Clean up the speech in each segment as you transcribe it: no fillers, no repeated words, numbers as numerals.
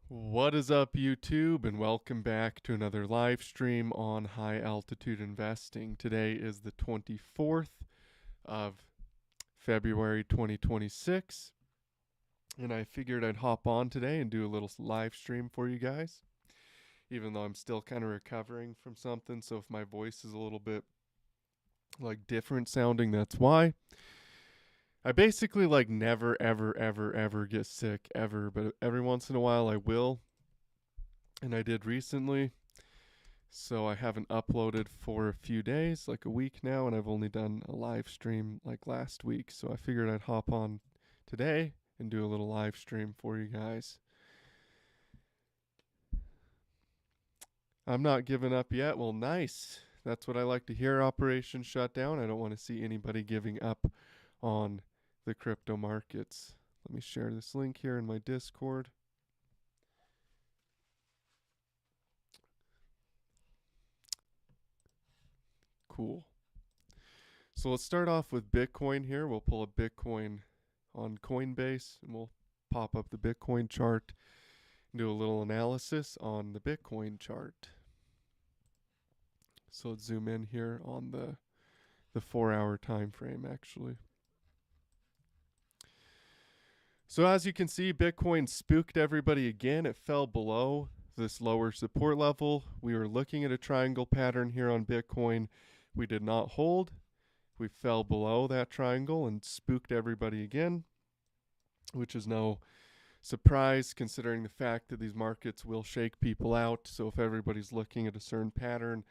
What is up, YouTube, and welcome back to another live stream on high altitude investing. Today is the 24th of February 2026, and I figured I'd hop on today and do a little live stream for you guys, even though I'm still kind of recovering from something. So if my voice is a little bit like different sounding, that's why. I basically never, ever get sick ever, but every once in a while I will. And I did recently. So I haven't uploaded for a few days, like a week now, and I've only done a live stream like last week. So I figured I'd hop on today and do a little live stream for you guys. I'm not giving up yet. Well, nice. That's what I like to hear. Operation Shutdown. I don't want to see anybody giving up on the crypto markets. Let me share this link here in my Discord. Cool. So let's start off with Bitcoin here. We'll pull a Bitcoin on Coinbase and we'll pop up the Bitcoin chart and do a little analysis on the Bitcoin chart. So let's zoom in here on the 4-hour time frame actually. So as you can see, Bitcoin spooked everybody again. It fell below this lower support level. We were looking at a triangle pattern here on Bitcoin. We did not hold. We fell below that triangle and spooked everybody again, which is no surprise considering the fact that these markets will shake people out. So if everybody's looking at a certain pattern,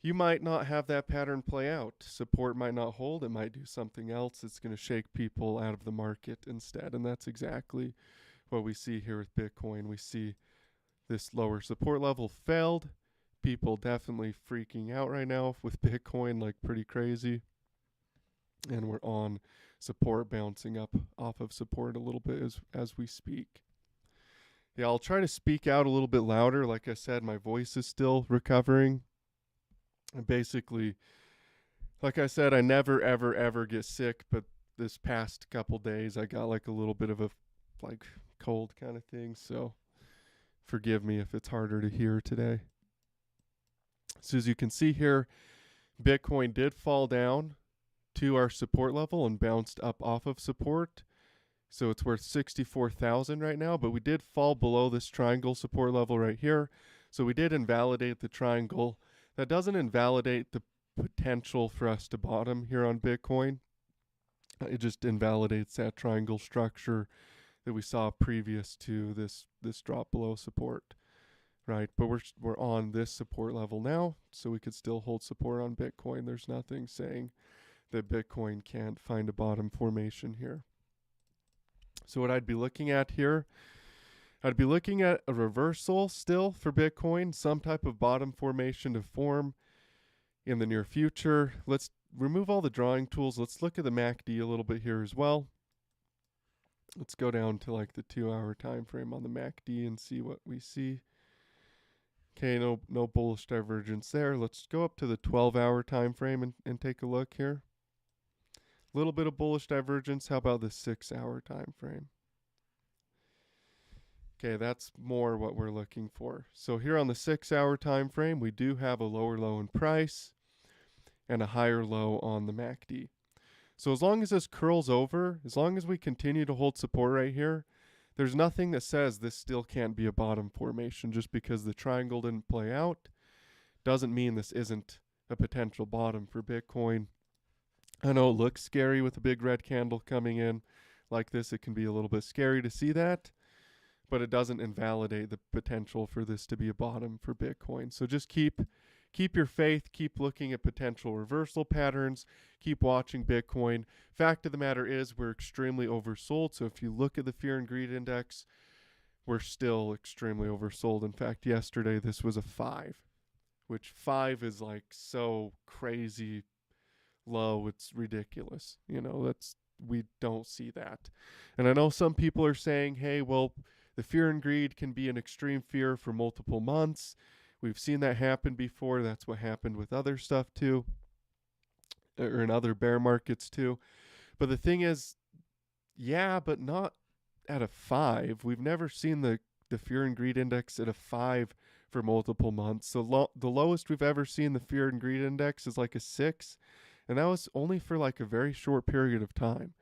you might not have that pattern play out. Support might not hold. It might do something else. It's going to shake people out of the market instead. And that's exactly what we see here with Bitcoin. We see this lower support level failed. People definitely freaking out right now with Bitcoin, like pretty crazy. And we're on support, bouncing up off of support a little bit as we speak. Yeah, I'll try to speak out a little bit louder. Like I said, my voice is still recovering. And basically, like I said, I never ever get sick, but this past couple days I got like a little bit of a like cold kind of thing, so forgive me if it's harder to hear today. So as you can see here, Bitcoin did fall down to our support level and bounced up off of support. So it's worth 64,000 right now, but we did fall below this triangle support level right here. So we did invalidate the triangle. That doesn't invalidate the potential for us to bottom here on Bitcoin. It just invalidates that triangle structure that we saw previous to this drop below support, right? But we're on this support level now, so we could still hold support on Bitcoin. There's nothing saying that Bitcoin can't find a bottom formation here. So what I'd be looking at here, I'd be looking at a reversal still for Bitcoin, some type of bottom formation to form in the near future. Let's remove all the drawing tools. Let's look at the MACD a little bit here as well. Let's go down to like the 2-hour time frame on the MACD and see what we see. Okay, no bullish divergence there. Let's go up to the 12-hour time frame and take a look here. A little bit of bullish divergence. How about the 6-hour time frame? Okay, that's more what we're looking for. So here on the 6-hour time frame, we do have a lower low in price and a higher low on the MACD. So as long as this curls over, as long as we continue to hold support right here, there's nothing that says this still can't be a bottom formation. Just because the triangle didn't play out doesn't mean this isn't a potential bottom for Bitcoin. I know it looks scary with a big red candle coming in like this. It can be a little bit scary to see that, but it doesn't invalidate the potential for this to be a bottom for Bitcoin. So just keep your faith, keep looking at potential reversal patterns, keep watching Bitcoin. Fact of the matter is we're extremely oversold. So if you look at the fear and greed index, we're still extremely oversold. In fact, yesterday this was a 5, which 5 is like so crazy low. It's ridiculous. We don't see that. And I know some people are saying, hey, well, the fear and greed can be an extreme fear for multiple months. We've seen that happen before. That's what happened with other stuff too, or in other bear markets too. But the thing is, yeah, but not at a 5. We've never seen the the fear and greed index at a 5 for multiple months. So the lowest we've ever seen the fear and greed index is like a 6, and that was only for like a very short period of time.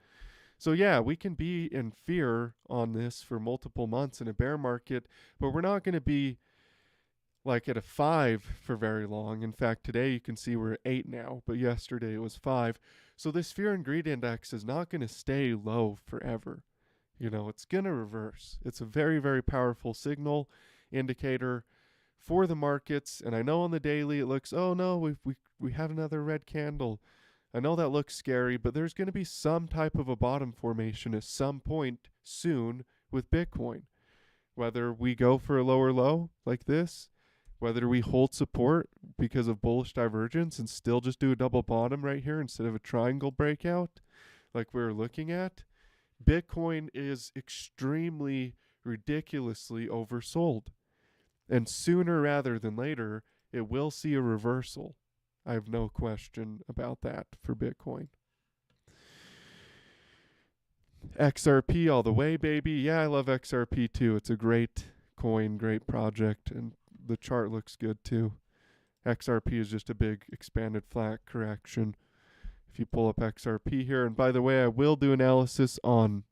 So yeah, we can be in fear on this for multiple months in a bear market, but we're not going to be like at a 5 for very long. In fact, today you can see we're at 8 now, but yesterday it was 5. So this fear and greed index is not going to stay low forever. You know, it's going to reverse. It's a very, very powerful signal indicator for the markets. And I know on the daily it looks, oh no, we had another red candle. I know that looks scary, but there's going to be some type of a bottom formation at some point soon with Bitcoin. Whether we go for a lower low like this, whether we hold support because of bullish divergence and still just do a double bottom right here instead of a triangle breakout like we were looking at, Bitcoin is extremely ridiculously oversold. And sooner rather than later, it will see a reversal. I have no question about that for Bitcoin. XRP all the way, baby. Yeah, I love XRP too. It's a great coin, great project, and the chart looks good too. XRP is just a big expanded flat correction. If you pull up XRP here, and by the way, I will do analysis on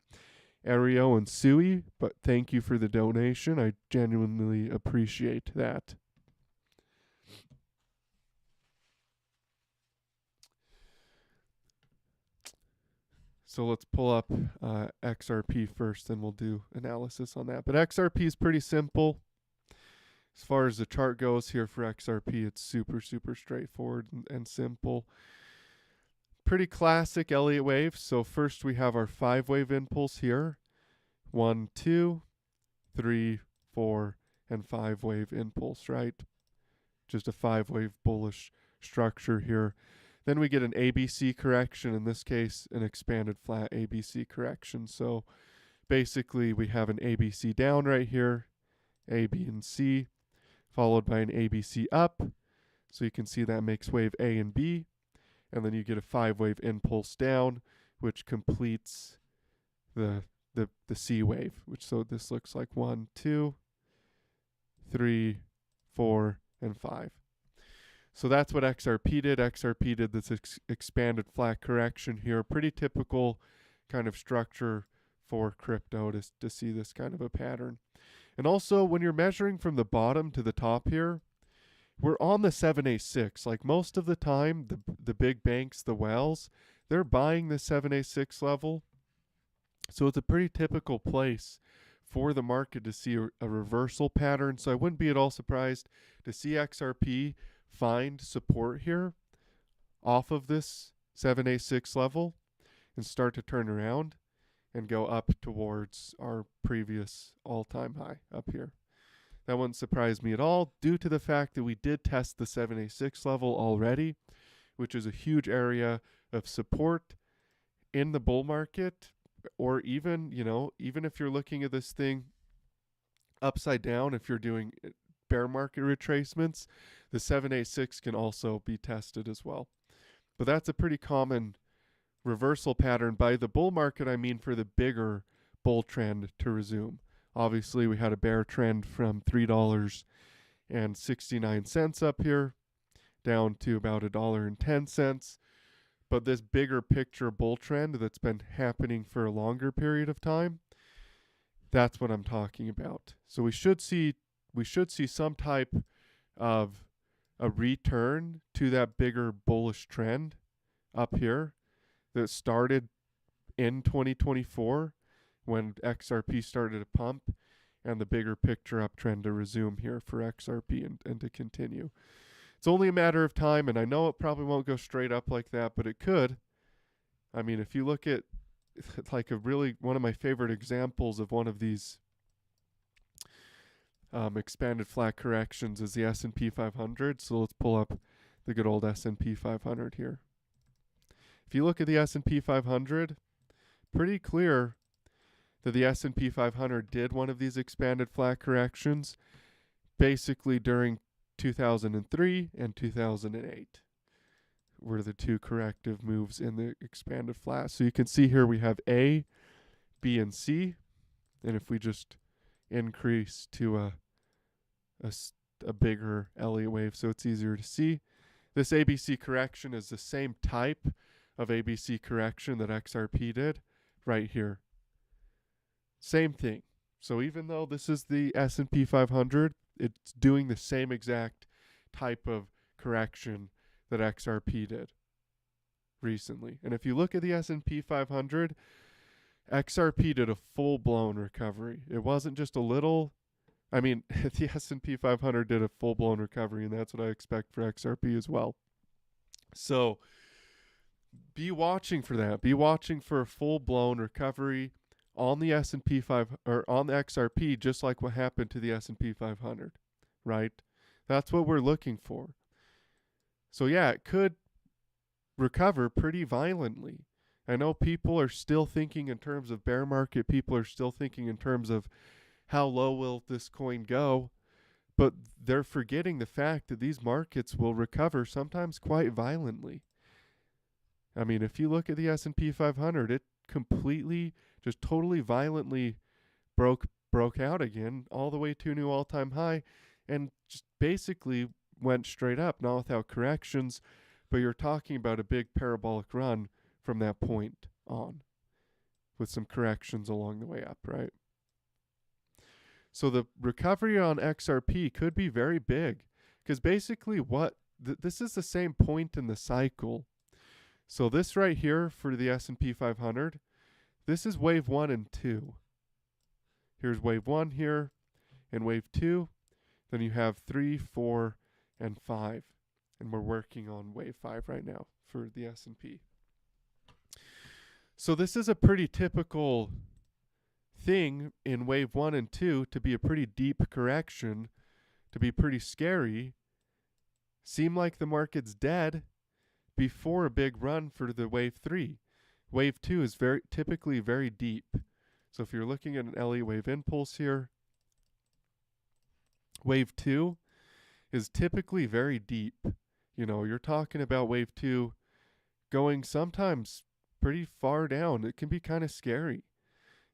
Ario and Sui, but thank you for the donation. I genuinely appreciate that. So let's pull up XRP first, then we'll do analysis on that. But XRP is pretty simple. As far as the chart goes here for XRP, it's super, super straightforward and simple. Pretty classic Elliott wave. So first we have our 5-wave impulse here. 1, 2, 3, 4, and 5-wave impulse, right? Just a 5-wave bullish structure here. Then we get an ABC correction, in this case, an expanded flat ABC correction. So basically we have an ABC down right here, A, B, and C, followed by an ABC up. So you can see that makes wave A and B. And then you get a 5-wave impulse down, which completes the C wave, which so this looks like 1, 2, 3, 4, and 5. So that's what XRP did. XRP did this expanded flat correction here. Pretty typical kind of structure for crypto to see this kind of a pattern. And also, when you're measuring from the bottom to the top here, we're on the 7A6. Like most of the time, the big banks, the whales, they're buying the 7A6 level. So it's a pretty typical place for the market to see a reversal pattern. So I wouldn't be at all surprised to see XRP find support here off of this 7A6 level and start to turn around and go up towards our previous all-time high up here. That wouldn't surprise me at all due to the fact that we did test the 7A6 level already, which is a huge area of support in the bull market. Or even, even if you're looking at this thing upside down, if you're doing bear market retracements, the 7A6 can also be tested as well. But that's a pretty common reversal pattern. By the bull market, I mean for the bigger bull trend to resume. Obviously, we had a bear trend from $3.69 up here down to about $1.10. But this bigger picture bull trend that's been happening for a longer period of time, that's what I'm talking about. So we should see some type of a return to that bigger bullish trend up here that started in 2024 when XRP started to pump, and the bigger picture uptrend to resume here for XRP and to continue. It's only a matter of time, and I know it probably won't go straight up like that, but it could. I mean, if you look at like one of my favorite examples of one of these expanded flat corrections is the S&P 500. So let's pull up the good old S&P 500 here. If you look at the S&P 500, pretty clear that the S&P 500 did one of these expanded flat corrections basically during 2003 and 2008 were the two corrective moves in the expanded flat. So you can see here we have A, B, and C. And if we just increase to a bigger Elliott wave, so it's easier to see. This ABC correction is the same type of ABC correction that XRP did right here. Same thing. So even though this is the S&P 500, it's doing the same exact type of correction that XRP did recently. And if you look at the S&P 500, XRP did a full-blown recovery. It wasn't just a little. I mean, the S&P 500 did a full-blown recovery, and that's what I expect for XRP as well. So be watching for that. Be watching for a full-blown recovery on the S&P 5 or on the XRP, just like what happened to the S&P 500, right? That's what we're looking for. So yeah, it could recover pretty violently. I know people are still thinking in terms of bear market. People are still thinking in terms of how low will this coin go, but they're forgetting the fact that these markets will recover sometimes quite violently. I mean, if you look at the S&P 500, it completely, just totally violently broke out again, all the way to a new all-time high, and just basically went straight up, not without corrections, but you're talking about a big parabolic run from that point on, with some corrections along the way up, right? So the recovery on XRP could be very big, because basically this is the same point in the cycle. So this right here for the S&P 500, this is wave 1 and 2. Here's wave 1 here, and wave 2. Then you have 3, 4, and 5. And we're working on wave 5 right now for the S&P. So this is a pretty typical thing in wave 1 and 2 to be a pretty deep correction, to be pretty scary. Seem like the market's dead before a big run for the wave 3. Wave 2 is typically very deep. So if you're looking at an Elliott wave impulse here, wave 2 is typically very deep. You know, you're talking about wave 2 going sometimes pretty far down. It can be kind of scary.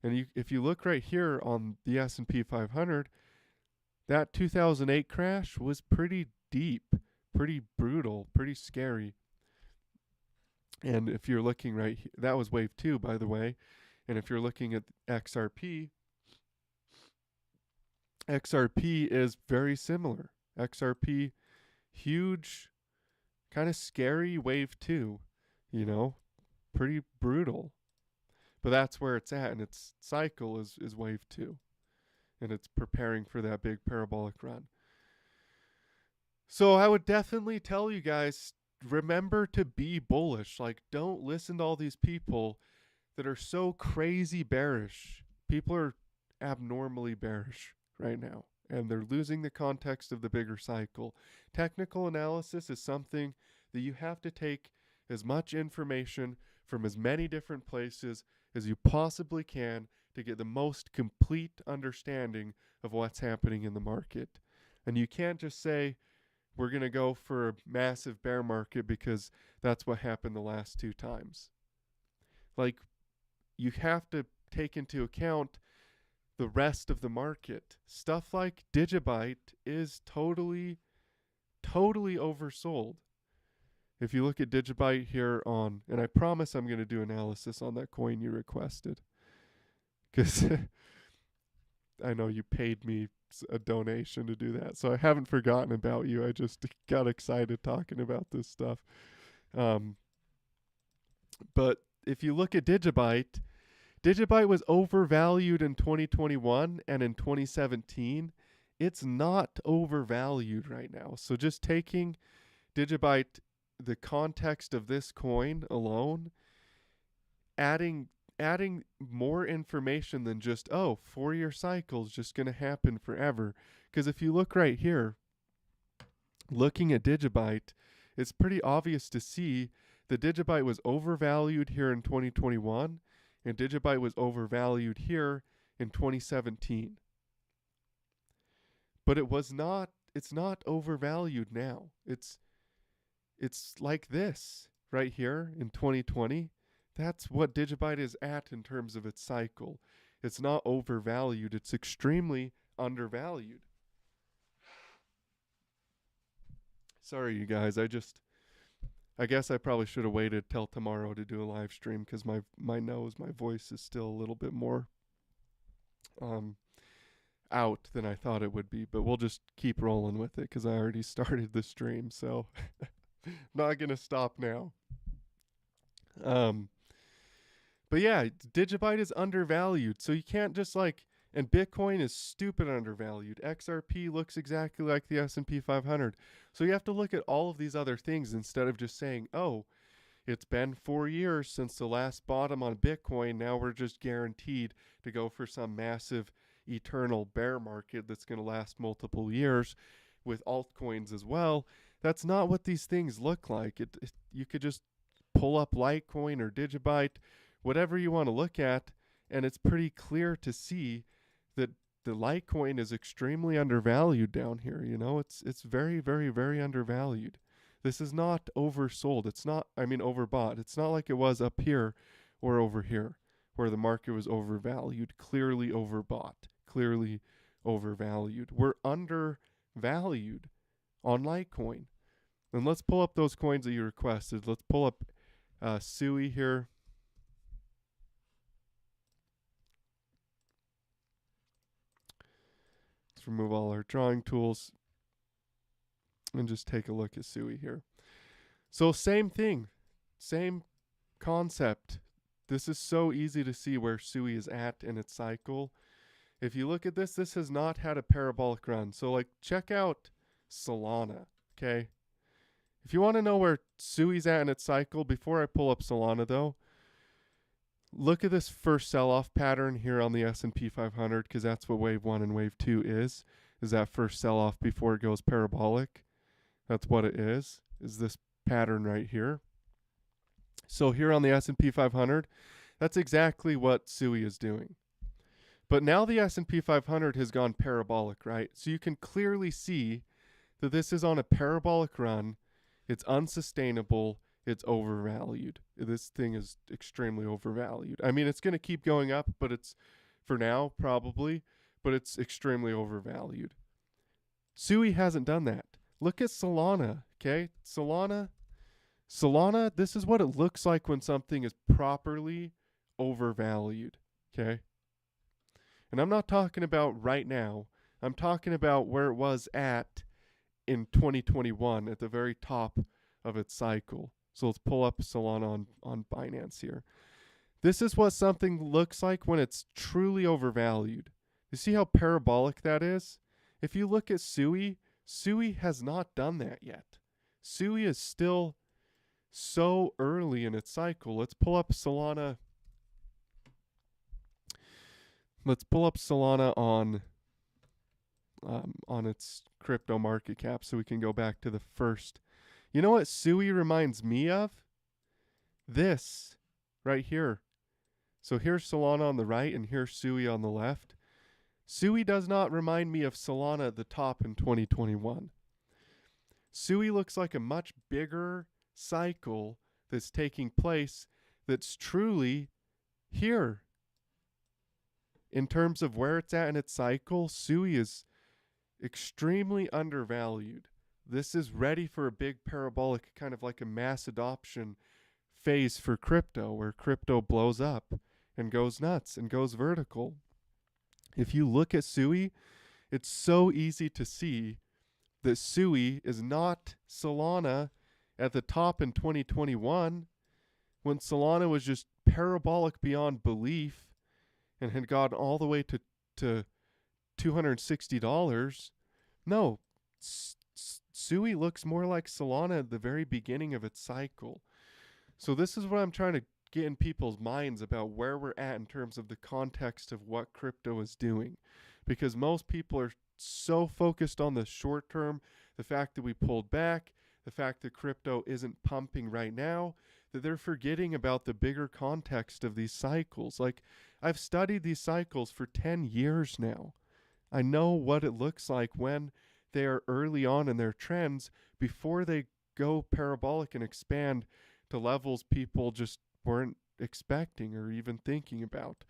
And if you look right here on the S&P 500, that 2008 crash was pretty deep, pretty brutal, pretty scary. And if you're looking right here, that was wave 2, by the way. And if you're looking at XRP, XRP is very similar. XRP, huge, kind of scary wave 2, you know, pretty brutal. But that's where it's at, and its cycle is wave 2. And it's preparing for that big parabolic run. So I would definitely tell you guys, remember to be bullish. Like, don't listen to all these people that are so crazy bearish. People are abnormally bearish right now, and they're losing the context of the bigger cycle. Technical analysis is something that you have to take as much information from as many different places as you possibly can to get the most complete understanding of what's happening in the market. And you can't just say, we're going to go for a massive bear market because that's what happened the last 2 times. Like, you have to take into account the rest of the market. Stuff like Digibyte is totally oversold. If you look at Digibyte here on, and I promise I'm going to do analysis on that coin you requested, because I know you paid me a donation to do that, so I haven't forgotten about you. I just got excited talking about this stuff. But if you look at Digibyte was overvalued in 2021 and in 2017. It's not overvalued right now. So just taking Digibyte, the context of this coin alone, adding more information than just, 4-year cycle is just going to happen forever. Because if you look right here, looking at Digibyte, it's pretty obvious to see that Digibyte was overvalued here in 2021, and Digibyte was overvalued here in 2017. But it's not overvalued now. It's like this right here in 2020. That's what Digibyte is at in terms of its cycle. It's not overvalued. It's extremely undervalued. Sorry, you guys. I guess I probably should have waited till tomorrow to do a live stream because my voice is still a little bit more out than I thought it would be. But we'll just keep rolling with it because I already started the stream, so not gonna stop now. But yeah, Digibyte is undervalued, so you can't just and Bitcoin is stupid undervalued. XRP looks exactly like the S&P 500. So you have to look at all of these other things instead of just saying, oh, it's been 4 years since the last bottom on Bitcoin. Now we're just guaranteed to go for some massive eternal bear market that's going to last multiple years with altcoins as well. That's not what these things look like. You could just pull up Litecoin or Digibyte, whatever you want to look at, and it's pretty clear to see that the Litecoin is extremely undervalued down here. You know, it's very, very, very undervalued. This is not oversold. It's not, overbought. It's not like it was up here or over here where the market was overvalued, clearly overbought, clearly overvalued. We're undervalued on Litecoin. And let's pull up those coins that you requested. Let's pull up SUI here. Let's remove all our drawing tools and just take a look at SUI here. So same thing, same concept. This is so easy to see where SUI is at in its cycle. If you look at this, this has not had a parabolic run. So check out Solana, okay? If you want to know where SUI's at in its cycle, before I pull up Solana though, look at this first sell-off pattern here on the S&P 500 because that's what wave 1 and wave 2 is that first sell-off before it goes parabolic. That's what it is this pattern right here. So here on the S&P 500, that's exactly what SUI is doing. But now the S&P 500 has gone parabolic, right? So you can clearly see that this is on a parabolic run. It's unsustainable. It's overvalued. This thing is extremely overvalued. I mean, it's going to keep going up, but it's, for now, probably, but it's extremely overvalued. SUI hasn't done that. Look at Solana, okay? Solana, this is what it looks like when something is properly overvalued, okay? And I'm not talking about right now. I'm talking about where it was at in 2021 at the very top of its cycle. So let's pull up Solana on Binance here. This is what something looks like when it's truly overvalued. You see how parabolic that is? If you look at SUI has not done that yet. SUI is still so early in its cycle. Let's pull up Solana. Let's pull up Solana on its crypto market cap so we can go back to the first. You know what SUI reminds me of? This right here. So here's Solana on the right and here's SUI on the left. SUI does not remind me of Solana at the top in 2021. SUI looks like a much bigger cycle that's taking place that's truly here. In terms of where it's at in its cycle, SUI is extremely undervalued. This is ready for a big parabolic, kind of like a mass adoption phase for crypto, where crypto blows up and goes nuts and goes vertical. If you look at SUI, it's so easy to see that SUI is not Solana at the top in 2021 when Solana was just parabolic beyond belief and had gone all the way to $260. No, SUI looks more like Solana at the very beginning of its cycle. So this is what I'm trying to get in people's minds about where we're at in terms of the context of what crypto is doing. Because most people are so focused on the short term, the fact that we pulled back, the fact that crypto isn't pumping right now, that they're forgetting about the bigger context of these cycles. I've studied these cycles for 10 years now. I know what it looks like when they are early on in their trends before they go parabolic and expand to levels people just weren't expecting or even thinking about.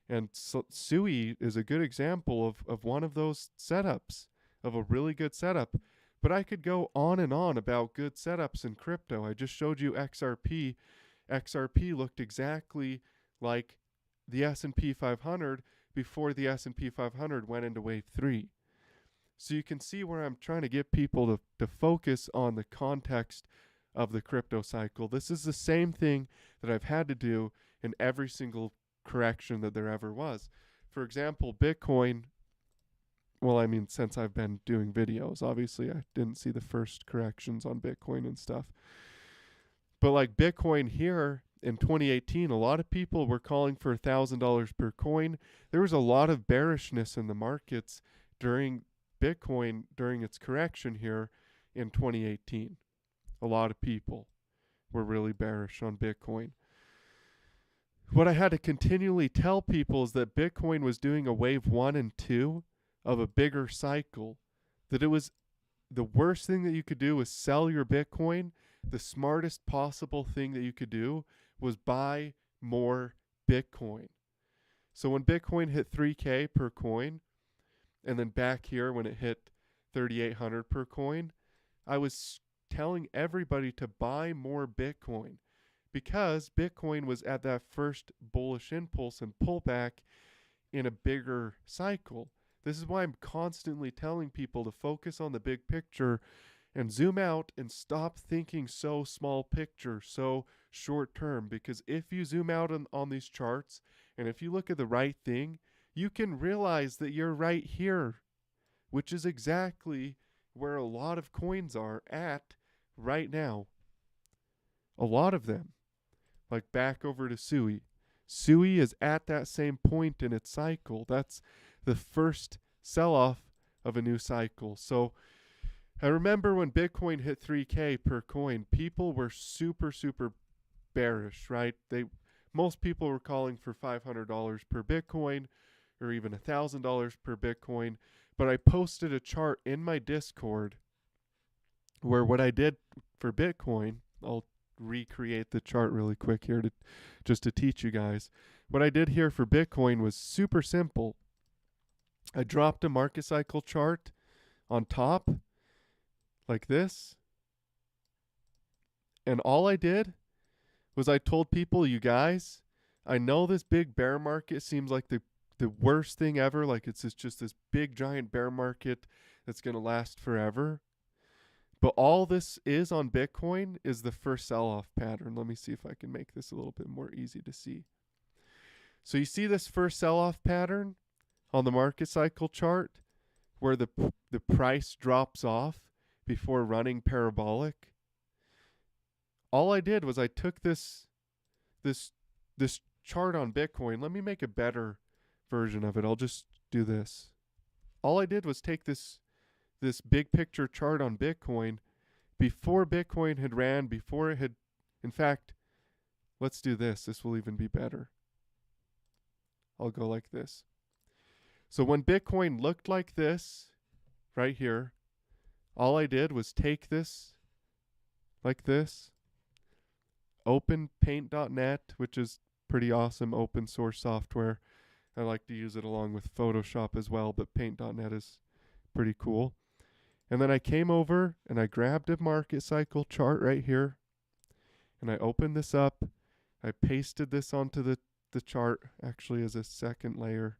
And so, Sui is a good example of one of those setups, of a really good setup. But I could go on and on about good setups in crypto. I just showed you XRP. XRP looked exactly like the S&P 500 before the S&P 500 went into wave 3. So you can see where I'm trying to get people to focus on the context of the crypto cycle. This is the same thing that I've had to do in every single correction that there ever was. For example, Bitcoin, well, I mean, since I've been doing videos, obviously I didn't see the first corrections on Bitcoin and stuff. But like Bitcoin here in 2018, a lot of people were calling for $1,000 per coin. There was a lot of bearishness in the markets during Bitcoin during its correction here in 2018. A lot of people were really bearish on Bitcoin. What I had to continually tell people is that Bitcoin was doing a wave 1 and 2 of a bigger cycle, that it was the worst thing that you could do was sell your Bitcoin. The smartest possible thing that you could do was buy more Bitcoin. So when Bitcoin hit 3K per coin, and then back here when it hit 3,800 per coin, I was telling everybody to buy more Bitcoin because Bitcoin was at that first bullish impulse and pullback in a bigger cycle. This is why I'm constantly telling people to focus on the big picture and zoom out and stop thinking so small picture, so short term. Because if you zoom out on these charts and if you look at the right thing, you can realize that you're right here, which is exactly where a lot of coins are at right now. A lot of them. Like back over to Sui. Sui is at that same point in its cycle. That's the first sell-off of a new cycle. So I remember when Bitcoin hit 3K per coin, people were super, super bearish, right? Most people were calling for $500 per Bitcoin or even $1,000 per Bitcoin. But I posted a chart in my Discord where what I did for Bitcoin, I'll recreate the chart really quick here to teach you guys. What I did here for Bitcoin was super simple. I dropped a market cycle chart on top like this. And all I did was I told people, you guys, I know this big bear market seems like the worst thing ever. Like it's just this big giant bear market that's going to last forever. But all this is on Bitcoin is the first sell-off pattern. Let me see if I can make this a little bit more easy to see. So you see this first sell-off pattern on the market cycle chart where the price drops off before running parabolic. All I did was I took this chart on Bitcoin. Let me make a better version of it. I'll just do this. All I did was take this big picture chart on Bitcoin before Bitcoin had ran, before it had, in fact, let's do this. This will even be better. I'll go like this. So when Bitcoin looked like this, right here, all I did was take this like this, open paint.net, which is pretty awesome open source software. I like to use it along with Photoshop as well, but paint.net is pretty cool. And then I came over and I grabbed a market cycle chart right here and I opened this up. I pasted this onto the chart actually as a second layer.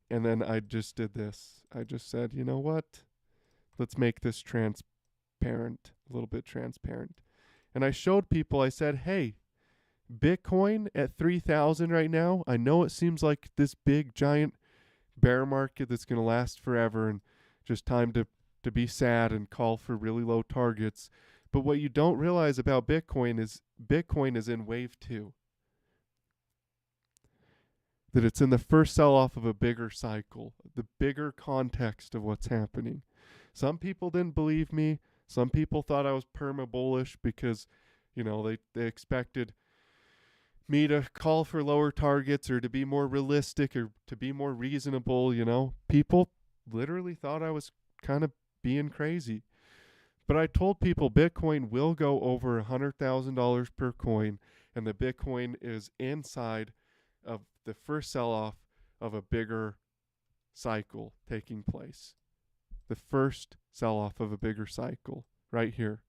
And then I just did this. I just said, you know what? Let's make this transparent, a little bit transparent. And I showed people, I said, hey, Bitcoin at 3,000 right now, I know it seems like this big giant bear market that's going to last forever and just time to be sad and call for really low targets. But what you don't realize about Bitcoin is in wave 2. That it's in the first sell-off of a bigger cycle, the bigger context of what's happening. Some people didn't believe me. Some people thought I was perma-bullish because, you know, they expected me to call for lower targets or to be more realistic or to be more reasonable, you know. People literally thought I was kind of being crazy. But I told people Bitcoin will go over $100,000 per coin and the Bitcoin is inside of the first sell-off of a bigger cycle taking place. The first sell-off of a bigger cycle right here.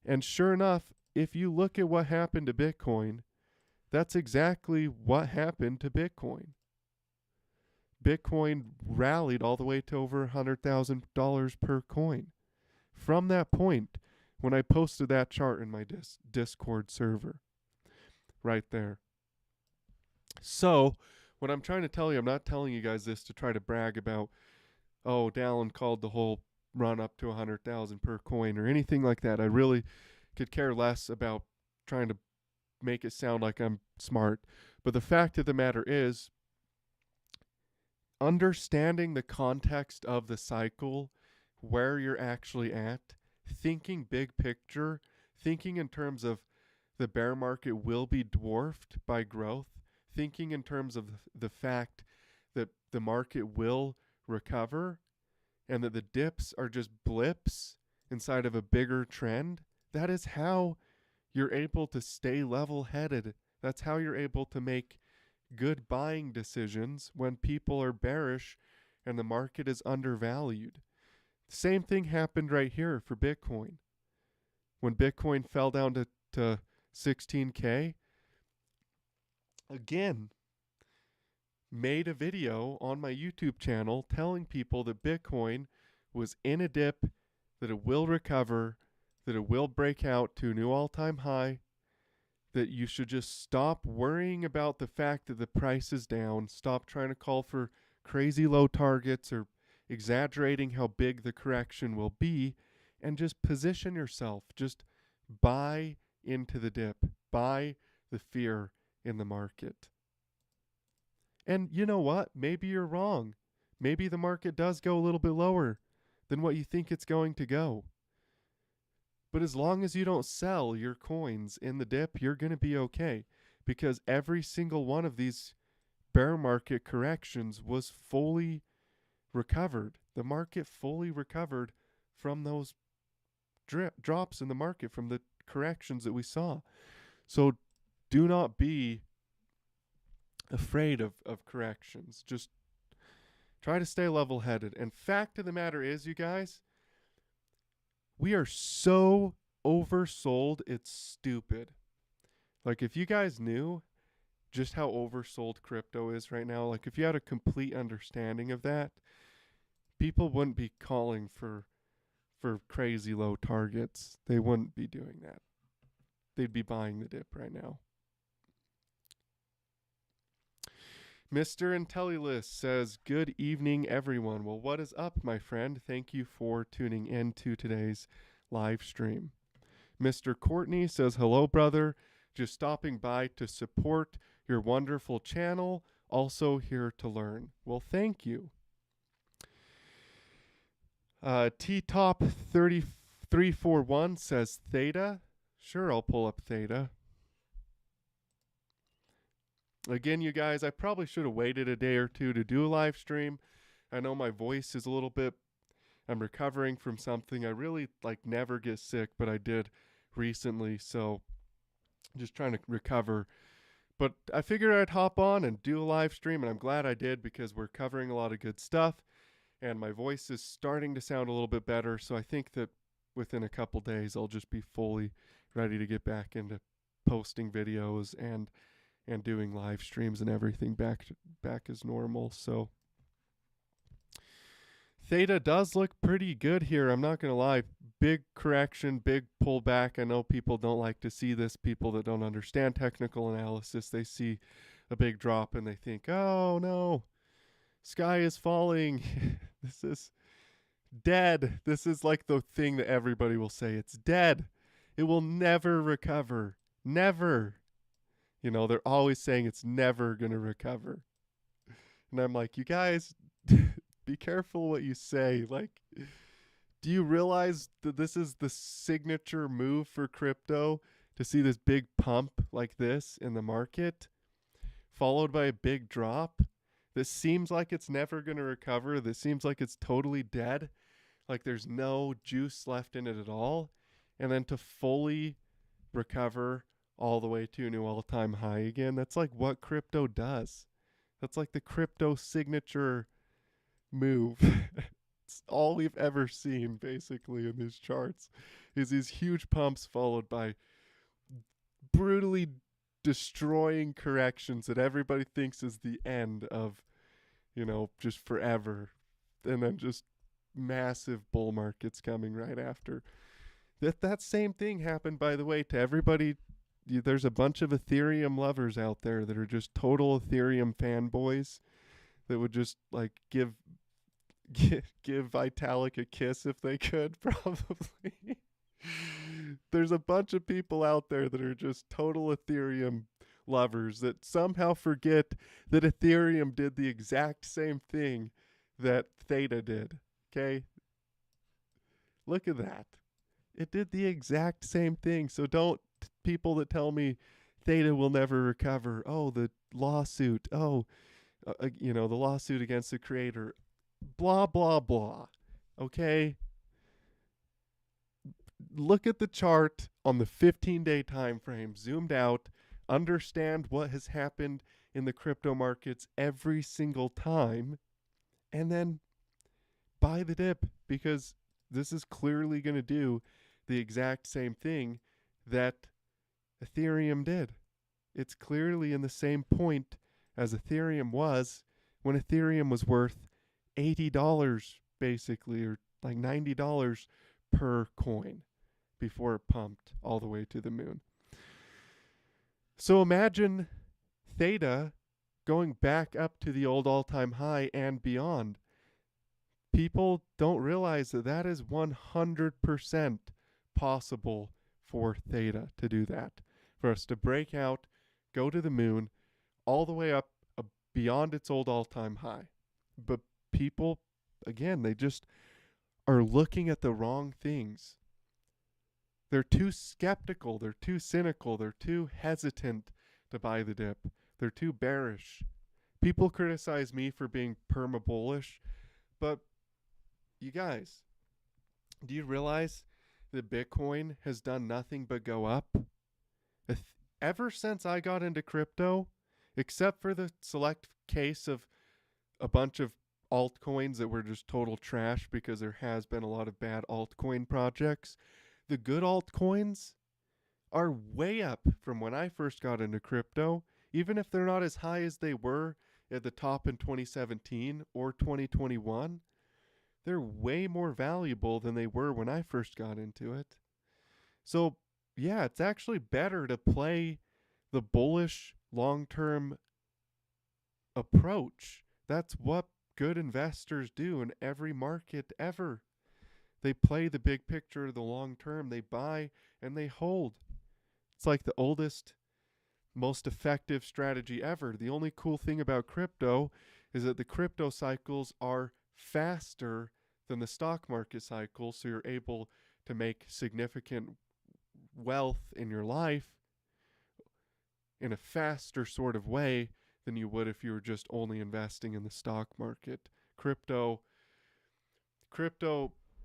And sure enough, if you look at what happened to Bitcoin, that's exactly what happened to Bitcoin. Bitcoin rallied all the way to over $100,000 per coin. From that point, when I posted that chart in my Discord server, right there. So, what I'm trying to tell you, I'm not telling you guys this to try to brag about, oh, Dallin called the whole run up to 100,000 per coin or anything like that. I really could care less about trying to make it sound like I'm smart. But the fact of the matter is, understanding the context of the cycle, where you're actually at, thinking big picture, thinking in terms of the bear market will be dwarfed by growth, thinking in terms of the fact that the market will recover and that the dips are just blips inside of a bigger trend, that is how you're able to stay level-headed. That's how you're able to make good buying decisions when people are bearish and the market is undervalued. Same thing happened right here for Bitcoin. When Bitcoin fell down to 16K, again, made a video on my YouTube channel telling people that Bitcoin was in a dip, that it will recover, that it will break out to a new all-time high, that you should just stop worrying about the fact that the price is down, stop trying to call for crazy low targets or exaggerating how big the correction will be, and just position yourself. Just buy into the dip. Buy the fear in the market. And you know what? Maybe you're wrong. Maybe the market does go a little bit lower than what you think it's going to go. But as long as you don't sell your coins in the dip, you're going to be okay. Because every single one of these bear market corrections was fully recovered. The market fully recovered from those drops in the market, from the corrections that we saw. So do not be afraid of corrections. Just try to stay level-headed. And fact of the matter is, you guys, we are so oversold, it's stupid. Like, if you guys knew just how oversold crypto is right now, like if you had a complete understanding of that, people wouldn't be calling for crazy low targets. They wouldn't be doing that. They'd be buying the dip right now. Mr. Intellilist says, good evening, everyone. Well, what is up, my friend? Thank you for tuning in to today's live stream. Mr. Courtney says, hello, brother. Just stopping by to support your wonderful channel. Also here to learn. Well, thank you. T-Top 3341 says, Theta. Sure, I'll pull up Theta. Again, you guys, I probably should have waited a day or two to do a live stream. I know my voice is a little bit, I'm recovering from something. I really never get sick, but I did recently, so just trying to recover. But I figured I'd hop on and do a live stream, and I'm glad I did because we're covering a lot of good stuff, and my voice is starting to sound a little bit better, so I think that within a couple days I'll just be fully ready to get back into posting videos and doing live streams and everything back as normal. So Theta does look pretty good here. I'm not going to lie. Big correction, big pullback. I know people don't like to see this. People that don't understand technical analysis, they see a big drop and they think, oh no, sky is falling. This is dead. This is like the thing that everybody will say. It's dead. It will never recover. Never. You know, they're always saying it's never going to recover. And I'm like, you guys, be careful what you say. Like, do you realize that this is the signature move for crypto, to see this big pump like this in the market, followed by a big drop? This seems like it's never going to recover. This seems like it's totally dead. Like there's no juice left in it at all. And then to fully recover all the way to a new all-time high again. That's like what crypto does. That's like the crypto signature move. It's all we've ever seen basically in these charts is these huge pumps followed by brutally destroying corrections that everybody thinks is the end of, just forever. And then just massive bull markets coming right after. That same thing happened, by the way, to everybody. There's a bunch of Ethereum lovers out there that are just total Ethereum fanboys that would just like give Vitalik a kiss if they could, probably. There's a bunch of people out there that are just total Ethereum lovers that somehow forget that Ethereum did the exact same thing that Theta did. Okay? Look at that. It did the exact same thing. So don't people that tell me Theta will never recover. Oh, the lawsuit. Oh, the lawsuit against the creator. Blah, blah, blah. Okay? Look at the chart on the 15-day time frame, zoomed out, understand what has happened in the crypto markets every single time, and then buy the dip, because this is clearly going to do the exact same thing that Ethereum did. It's clearly in the same point as Ethereum was when Ethereum was worth $80 basically, or like $90 per coin before it pumped all the way to the moon. So imagine Theta going back up to the old all-time high and beyond. People don't realize that that is 100% possible for Theta to do that. For us to break out, go to the moon, all the way up beyond its old all-time high. But people, again, they just are looking at the wrong things. They're too skeptical. They're too cynical. They're too hesitant to buy the dip. They're too bearish. People criticize me for being perma-bullish, but you guys, do you realize that Bitcoin has done nothing but go up? Ever since I got into crypto, except for the select case of a bunch of altcoins that were just total trash because there has been a lot of bad altcoin projects, the good altcoins are way up from when I first got into crypto, even if they're not as high as they were at the top in 2017 or 2021. They're way more valuable than they were when I first got into it. So, yeah, it's actually better to play the bullish long-term approach. That's what good investors do in every market ever. They play the big picture, the long term. They buy and they hold. It's like the oldest, most effective strategy ever. The only cool thing about crypto is that the crypto cycles are faster than the stock market cycle, so you're able to make significant wealth in your life in a faster sort of way than you would if you were just only investing in the stock market. Crypto,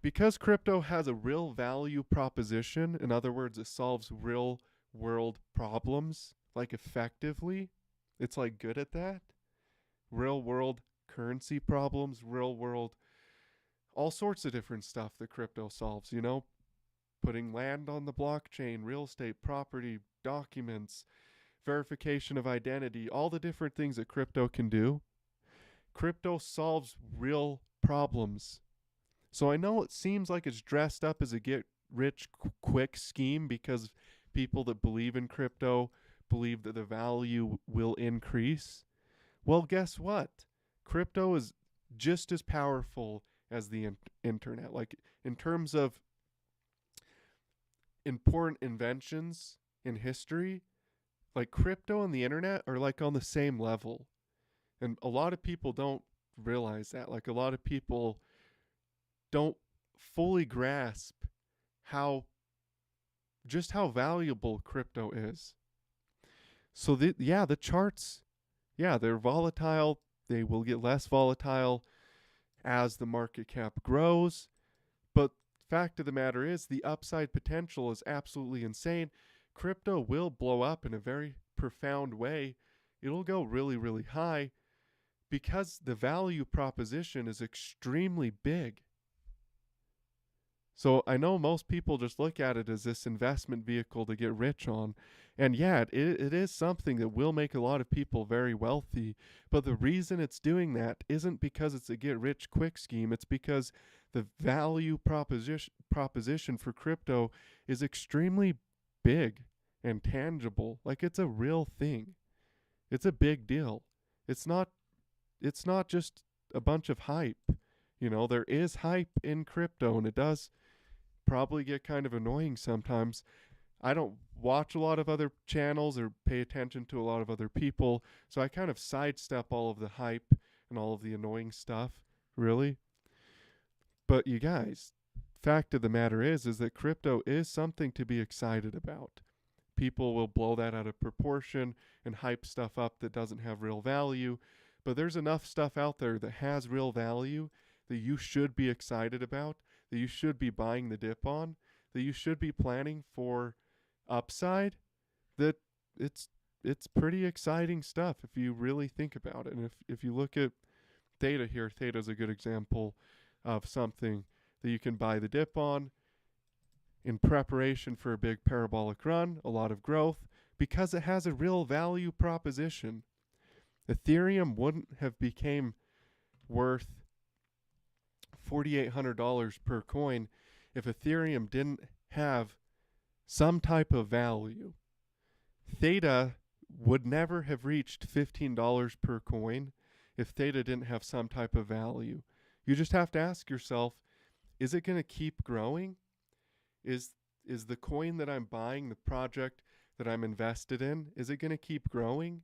because crypto has a real value proposition, in other words, it solves real world problems, like effectively, it's like good at that. Real world currency problems, real world, all sorts of different stuff that crypto solves, putting land on the blockchain, real estate, property, documents, verification of identity, all the different things that crypto can do. Crypto solves real problems. So I know it seems like it's dressed up as a get-rich-quick scheme because people that believe in crypto believe that the value will increase. Well, guess what? Crypto is just as powerful as the internet. Like, in terms of important inventions in history, like crypto and the internet are like on the same level. And a lot of people don't realize that. Like, a lot of people don't fully grasp how valuable crypto is. So the charts, they're volatile. They will get less volatile as the market cap grows. But fact of the matter is, the upside potential is absolutely insane crypto will blow up in a very profound way. It'll go really, really high because the value proposition is extremely big. So I know most people just look at it as this investment vehicle to get rich on. And yeah, it is something that will make a lot of people very wealthy. But the reason it's doing that isn't because it's a get rich quick scheme. It's because the value proposition for crypto is extremely big and tangible. Like, it's a real thing. It's a big deal. It's not just a bunch of hype. You know, there is hype in crypto, and it does probably get kind of annoying sometimes. I don't watch a lot of other channels or pay attention to a lot of other people, so I kind of sidestep all of the hype and all of the annoying stuff, really. But you guys, fact of the matter is that crypto is something to be excited about. People will blow that out of proportion and hype stuff up that doesn't have real value, but there's enough stuff out there that has real value that you should be excited about, that you should be buying the dip on, that you should be planning for upside, that it's pretty exciting stuff if you really think about it. And if you look at Theta here, Theta's a good example of something that you can buy the dip on in preparation for a big parabolic run, a lot of growth, because it has a real value proposition. Ethereum wouldn't have became worth $4,800 per coin if Ethereum didn't have some type of value. Theta would never have reached $15 per coin if Theta didn't have some type of value. You just have to ask yourself, is it going to keep growing? Is the coin that I'm buying, the project that I'm invested in, is it going to keep growing?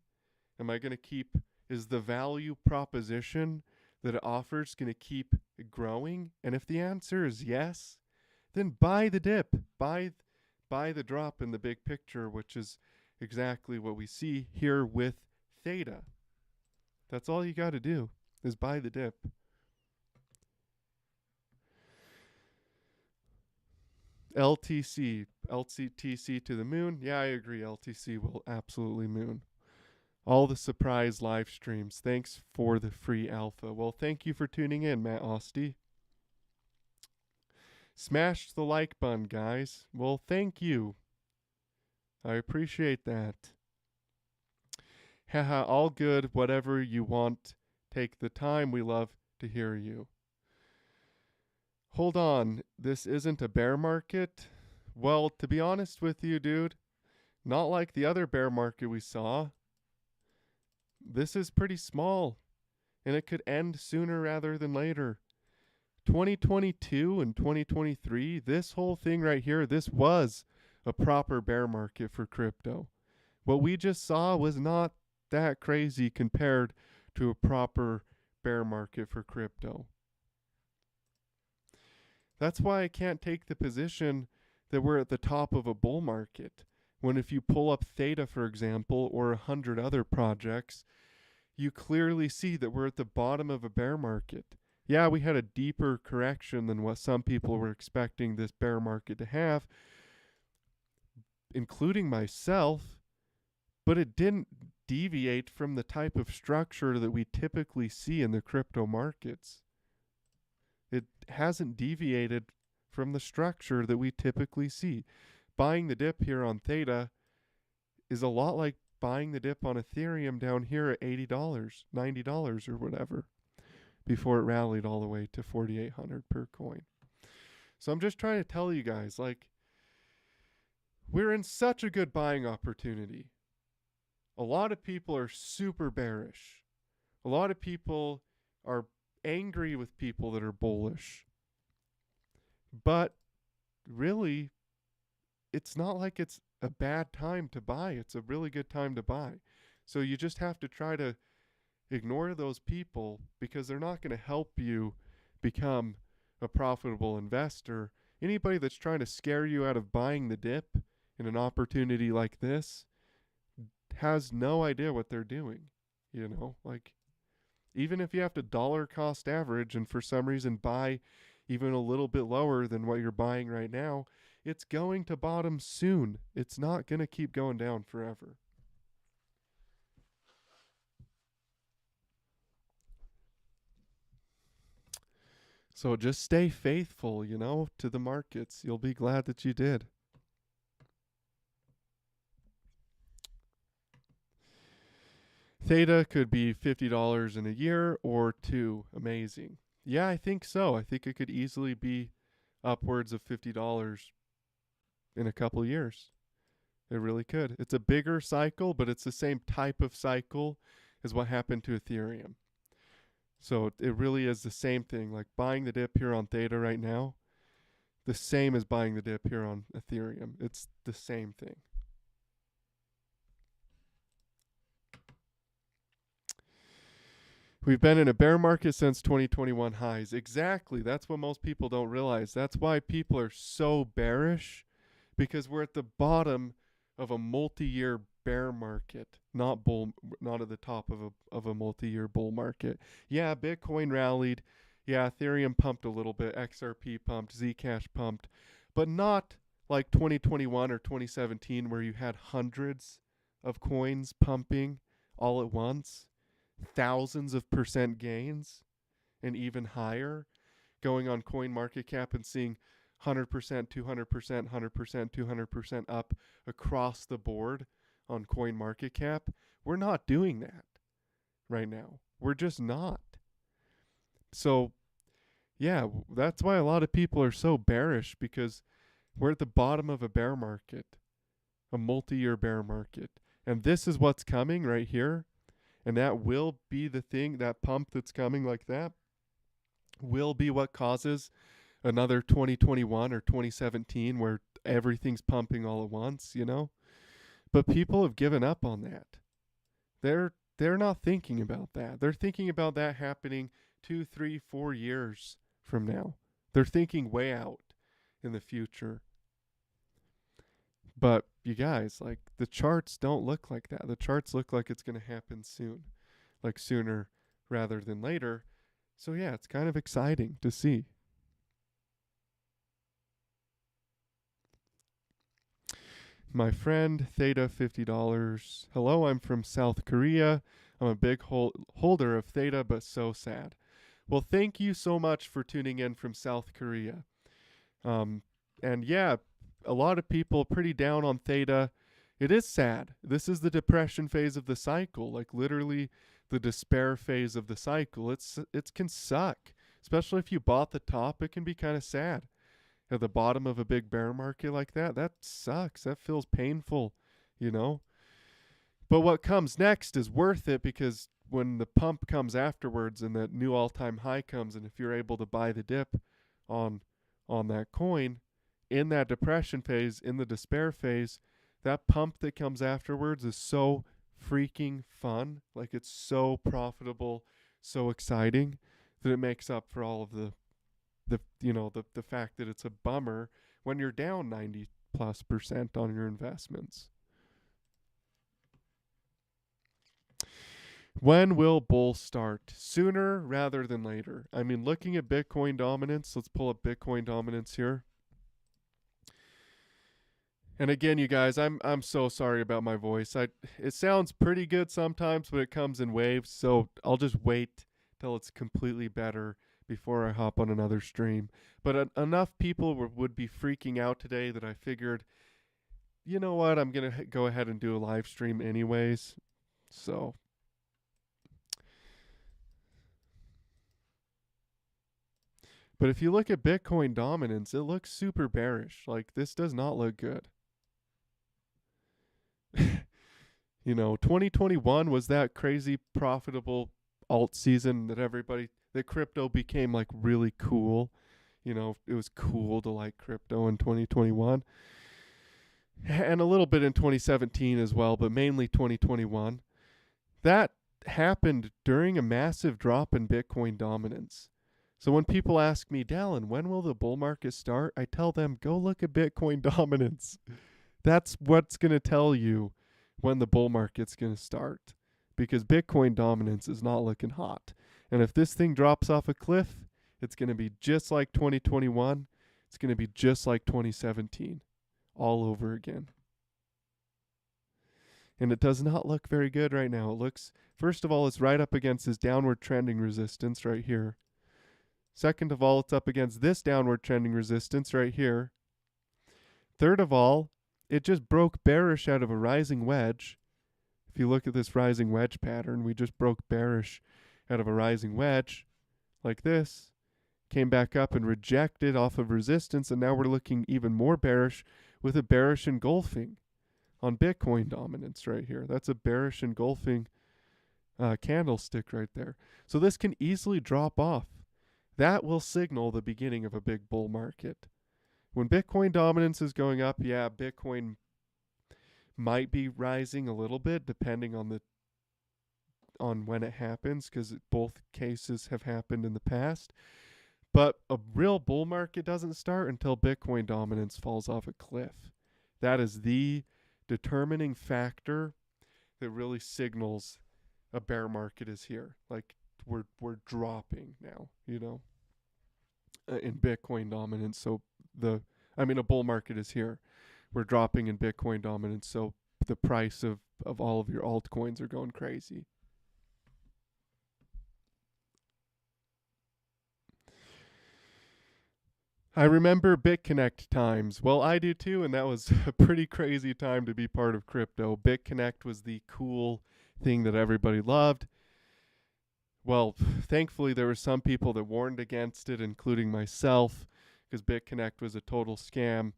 Is the value proposition that it offers going to keep growing? And if the answer is yes, then buy the dip, buy the drop in the big picture, which is exactly what we see here with Theta. That's all you got to do, is buy the dip. LTC to the moon. Yeah, I agree. LTC will absolutely moon. All the surprise live streams. Thanks for the free alpha. Well, thank you for tuning in, Matt Osty. Smash the like button, guys. Well, thank you. I appreciate that. Haha, all good. Whatever you want. Take the time. We love to hear you. Hold on. This isn't a bear market? Well, to be honest with you, dude, not like the other bear market we saw. This is pretty small, and it could end sooner rather than later. 2022 and 2023, this whole thing right here, this was a proper bear market for crypto. What we just saw was not that crazy compared to a proper bear market for crypto. That's why I can't take the position that we're at the top of a bull market, when if you pull up Theta, for example, or 100 other projects, you clearly see that we're at the bottom of a bear market. Yeah, we had a deeper correction than what some people were expecting this bear market to have, including myself, but it didn't deviate from the type of structure that we typically see in the crypto markets. It hasn't deviated from the structure that we typically see. Buying the dip here on Theta is a lot like buying the dip on Ethereum down here at $80, $90 or whatever, before it rallied all the way to $4,800 per coin. So I'm just trying to tell you guys, like, we're in such a good buying opportunity. A lot of people are super bearish. A lot of people are angry with people that are bullish. But really, it's not like it's a bad time to buy. It's a really good time to buy. So you just have to try to ignore those people, because they're not going to help you become a profitable investor. Anybody that's trying to scare you out of buying the dip in an opportunity like this has no idea what they're doing. You know, like, even if you have to dollar cost average and for some reason buy even a little bit lower than what you're buying right now, It's going to bottom soon. It's not going to keep going down forever. So just stay faithful, to the markets. You'll be glad that you did. Theta could be $50 in a year or two. Amazing. Yeah, I think so. I think it could easily be upwards of $50 in a couple years. It really could. It's a bigger cycle, but it's the same type of cycle as what happened to Ethereum. So it really is the same thing. Like buying the dip here on Theta right now, the same as buying the dip here on Ethereum. It's the same thing. We've been in a bear market since 2021 highs. Exactly. That's what most people don't realize. That's why people are so bearish, because we're at the bottom of a multi-year bear market, not at the top of a multi-year bull market. Yeah, Bitcoin rallied. Yeah, Ethereum pumped a little bit, XRP pumped, Zcash pumped, but not like 2021 or 2017 where you had hundreds of coins pumping all at once, thousands of percent gains and even higher, going on coin market cap and seeing 100%, 200%, 100%, 200% up across the board on coin market cap. We're not doing that right now. We're just not. So yeah, that's why a lot of people are so bearish, because we're at the bottom of a bear market, a multi-year bear market. And this is what's coming right here. And that will be the thing, that pump that's coming like that will be what causes another 2021 or 2017 where everything's pumping all at once, But people have given up on that. They're not thinking about that. They're thinking about that happening 2, 3, 4 years from now. They're thinking way out in the future. But you guys, like, the charts don't look like that. The charts look like it's going to happen soon, like sooner rather than later. So yeah, it's kind of exciting to see. My friend, Theta, $50. Hello, I'm from South Korea. I'm a big holder of Theta, but so sad. Well, thank you so much for tuning in from South Korea. And yeah, a lot of people pretty down on Theta. It is sad. This is the depression phase of the cycle, like literally the despair phase of the cycle. It can suck, especially if you bought the top. It can be kind of sad. At the bottom of a big bear market like that sucks. That feels painful, But what comes next is worth it, because when the pump comes afterwards and that new all-time high comes, and if you're able to buy the dip on that coin in that depression phase, in the despair phase, that pump that comes afterwards is so freaking fun. Like, it's so profitable, so exciting, that it makes up for all of the fact that it's a bummer when you're down 90+% on your investments. When will bull start? Sooner rather than later. I mean, looking at Bitcoin dominance, let's pull up Bitcoin dominance here. And again, you guys, I'm so sorry about my voice. It sounds pretty good sometimes, but it comes in waves, so I'll just wait till it's completely better before I hop on another stream. But enough people would be freaking out today that I figured, you know what, I'm going to go ahead and do a live stream anyways. So but if you look at Bitcoin dominance, it looks super bearish. Like, this does not look good. 2021 was that crazy profitable alt season that crypto became like really cool. It was cool to like crypto in 2021. And a little bit in 2017 as well, but mainly 2021. That happened during a massive drop in Bitcoin dominance. So when people ask me, Dallin, when will the bull market start? I tell them, go look at Bitcoin dominance. That's what's going to tell you when the bull market's going to start, because Bitcoin dominance is not looking hot. And if this thing drops off a cliff, it's going to be just like 2021. It's going to be just like 2017 all over again. And it does not look very good right now. It looks, first of all, it's right up against this downward trending resistance right here. Second of all, it's up against this downward trending resistance right here. Third of all, it just broke bearish out of a rising wedge. If you look at this rising wedge pattern, we just broke bearish out of a rising wedge like this. Came back up and rejected off of resistance, and now we're looking even more bearish with a bearish engulfing on Bitcoin dominance right here. That's a bearish engulfing candlestick right there. So this can easily drop off. That will signal the beginning of a big bull market. When Bitcoin dominance is going up, yeah, Bitcoin might be rising a little bit depending on when it happens, because both cases have happened in the past. But a real bull market doesn't start until Bitcoin dominance falls off a cliff. That is the determining factor that really signals a bear market is here. Like we're dropping now, in Bitcoin dominance. So a bull market is here. We're dropping in Bitcoin dominance. So the price of all of your altcoins are going crazy. I remember BitConnect times. Well, I do too, and that was a pretty crazy time to be part of crypto. BitConnect was the cool thing that everybody loved. Well, thankfully there were some people that warned against it, including myself, because BitConnect was a total scam.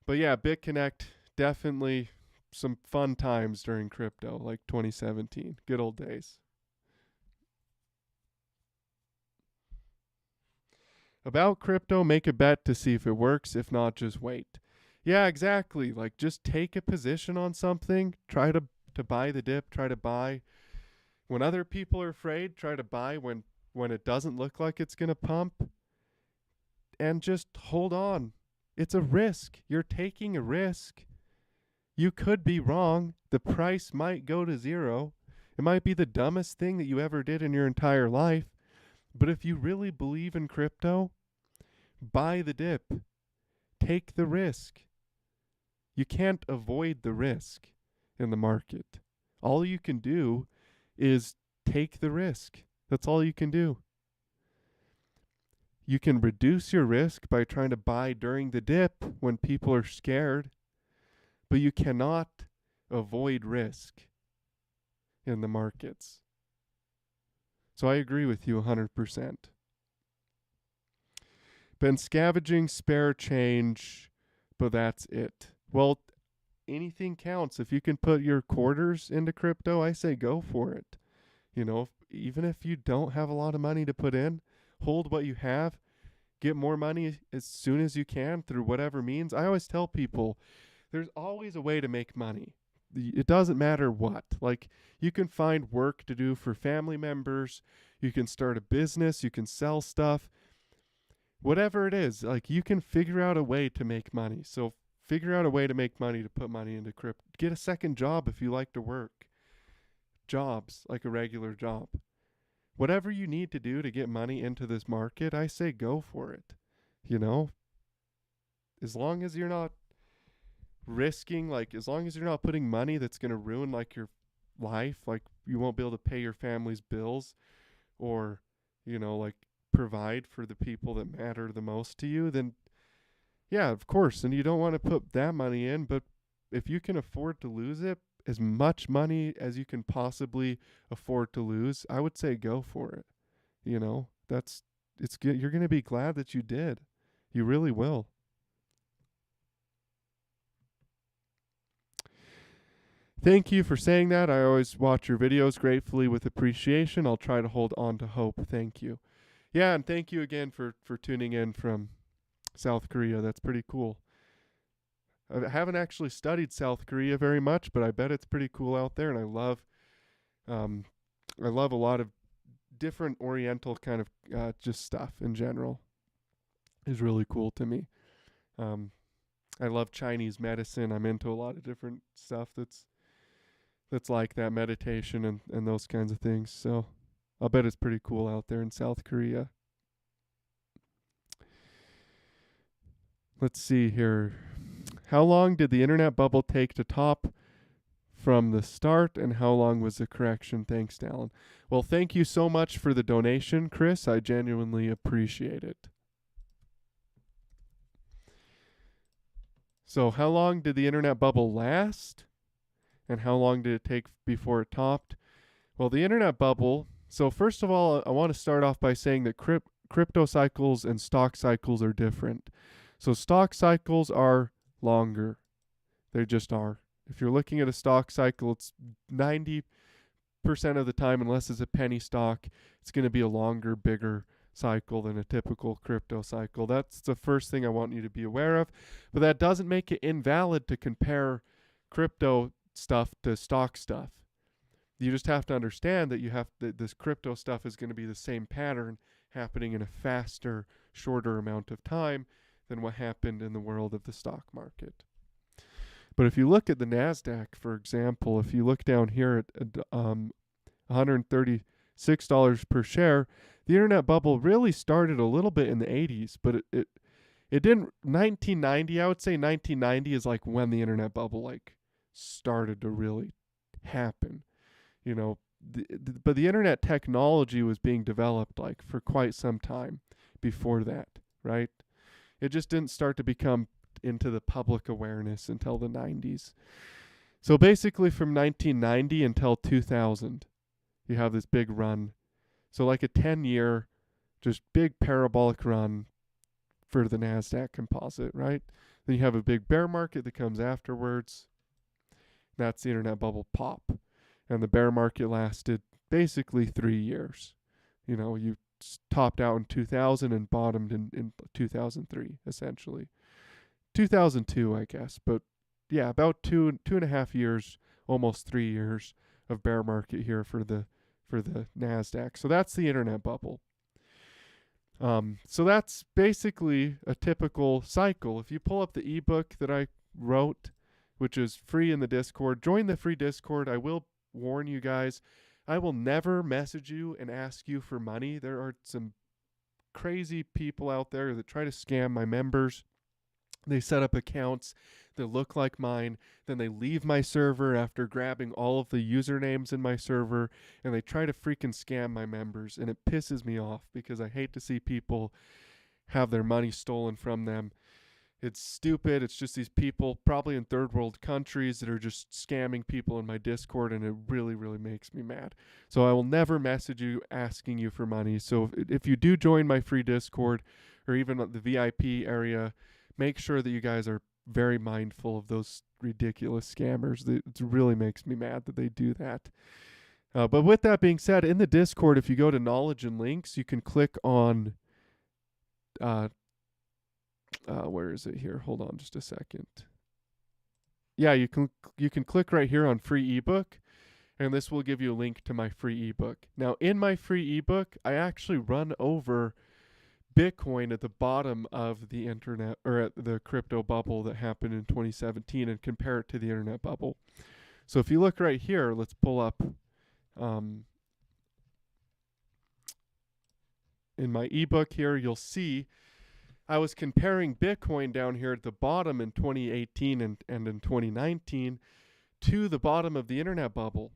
But yeah, BitConnect, definitely some fun times during crypto, like 2017. Good old days. About crypto, make a bet to see if it works. If not, just wait. Yeah, exactly. Like, just take a position on something. Try to buy the dip. Try to buy when other people are afraid. Try to buy when it doesn't look like it's going to pump. And just hold on. It's a risk. You're taking a risk. You could be wrong. The price might go to zero. It might be the dumbest thing that you ever did in your entire life. But if you really believe in crypto, buy the dip. Take the risk. You can't avoid the risk in the market. All you can do is take the risk. That's all you can do. You can reduce your risk by trying to buy during the dip when people are scared, but you cannot avoid risk in the markets. So I agree with you 100%. Been scavenging spare change, but that's it. Well, anything counts. If you can put your quarters into crypto, I say go for it. Even if you don't have a lot of money to put in, hold what you have. Get more money as soon as you can through whatever means. I always tell people there's always a way to make money. It doesn't matter what. Like, you can find work to do for family members. You can start a business. You can sell stuff. Whatever it is, like, you can figure out a way to make money. So figure out a way to make money, to put money into crypto. Get a second job if you like to work. Jobs, like a regular job. Whatever you need to do to get money into this market, I say go for it. As long as you're not risking, as long as you're not putting money that's going to ruin your life, you won't be able to pay your family's bills or provide for the people that matter the most to you, then yeah, of course. And you don't want to put that money in, but if you can afford to lose it, as much money as you can possibly afford to lose, I would say go for it. It's good. You're going to be glad that you did. You really will. Thank you for saying that. I always watch your videos gratefully with appreciation. I'll try to hold on to hope. Thank you. Yeah, and thank you again for tuning in from South Korea. That's pretty cool. I haven't actually studied South Korea very much, but I bet it's pretty cool out there, and I love a lot of different Oriental kind of just stuff in general. Is really cool to me. I love Chinese medicine. I'm into a lot of different stuff that's like that, meditation and those kinds of things. So I'll bet it's pretty cool out there in South Korea. let's see here. How long did the internet bubble take to top from the start, and how long was the correction? Thanks, Dallin. Well, thank you so much for the donation, Chris. I genuinely appreciate it. So how long did the internet bubble last? And how long did it take before it topped? Well, the internet bubble, so first of all, I want to start off by saying that crypto cycles and stock cycles are different. So stock cycles are longer. They just are. If you're looking at a stock cycle, it's 90% of the time, unless it's a penny stock, it's going to be a longer, bigger cycle than a typical crypto cycle. That's the first thing I want you to be aware of. But that doesn't make it invalid to compare crypto stuff to stock stuff. You just have to understand that this crypto stuff is going to be the same pattern happening in a faster, shorter amount of time than what happened in the world of the stock market. But if you look at the NASDAQ, for example, if you look down here at $136 per share, the internet bubble really started a little bit in the 80s, but it didn't. 1990, I would say 1990 is like when the internet bubble like started to really happen. You know, but the internet technology was being developed like for quite some time before that, right? It just didn't start to become into the public awareness until the 90s. So basically from 1990 until 2000, you have this big run. So like a 10-year, just big parabolic run for the NASDAQ composite, right? Then you have a big bear market that comes afterwards. That's the internet bubble pop. And the bear market lasted basically 3 years. You know, you topped out in 2000 and bottomed in 2003, essentially. 2002, I guess. But yeah, about two and a half years, almost 3 years of bear market here for the NASDAQ. So that's the internet bubble. So that's basically a typical cycle. If you pull up the ebook that I wrote, which is free in the Discord, join the free Discord. I will warn you guys, I will never message you and ask you for money. There are some crazy people out there that try to scam my members. They set up accounts that look like mine, then they leave my server after grabbing all of the usernames in my server, and they try to freaking scam my members, and it pisses me off because I hate to see people have their money stolen from them. It's stupid. It's just these people, probably in third world countries, that are just scamming people in my Discord, and it really, really makes me mad. So I will never message you asking you for money. So if you do join my free Discord, or even the VIP area, make sure that you guys are very mindful of those ridiculous scammers. It really makes me mad that they do that. But with that being said, in the Discord, if you go to knowledge and links, you can click on where is it here? Hold on just a second. Yeah, you can click right here on free ebook, and this will give you a link to my free ebook. Now, in my free ebook, I actually run over Bitcoin at the bottom of the internet, or at the crypto bubble that happened in 2017, and compare it to the internet bubble. So if you look right here, let's pull up in my ebook here, you'll see I was comparing Bitcoin down here at the bottom in 2018 and in 2019 to the bottom of the internet bubble.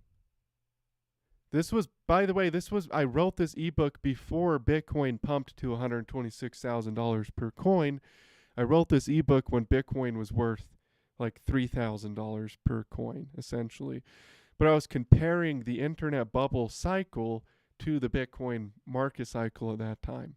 This was, by the way, I wrote this ebook before Bitcoin pumped to $126,000 per coin. I wrote this ebook when Bitcoin was worth like $3,000 per coin, essentially. But I was comparing the internet bubble cycle to the Bitcoin market cycle at that time,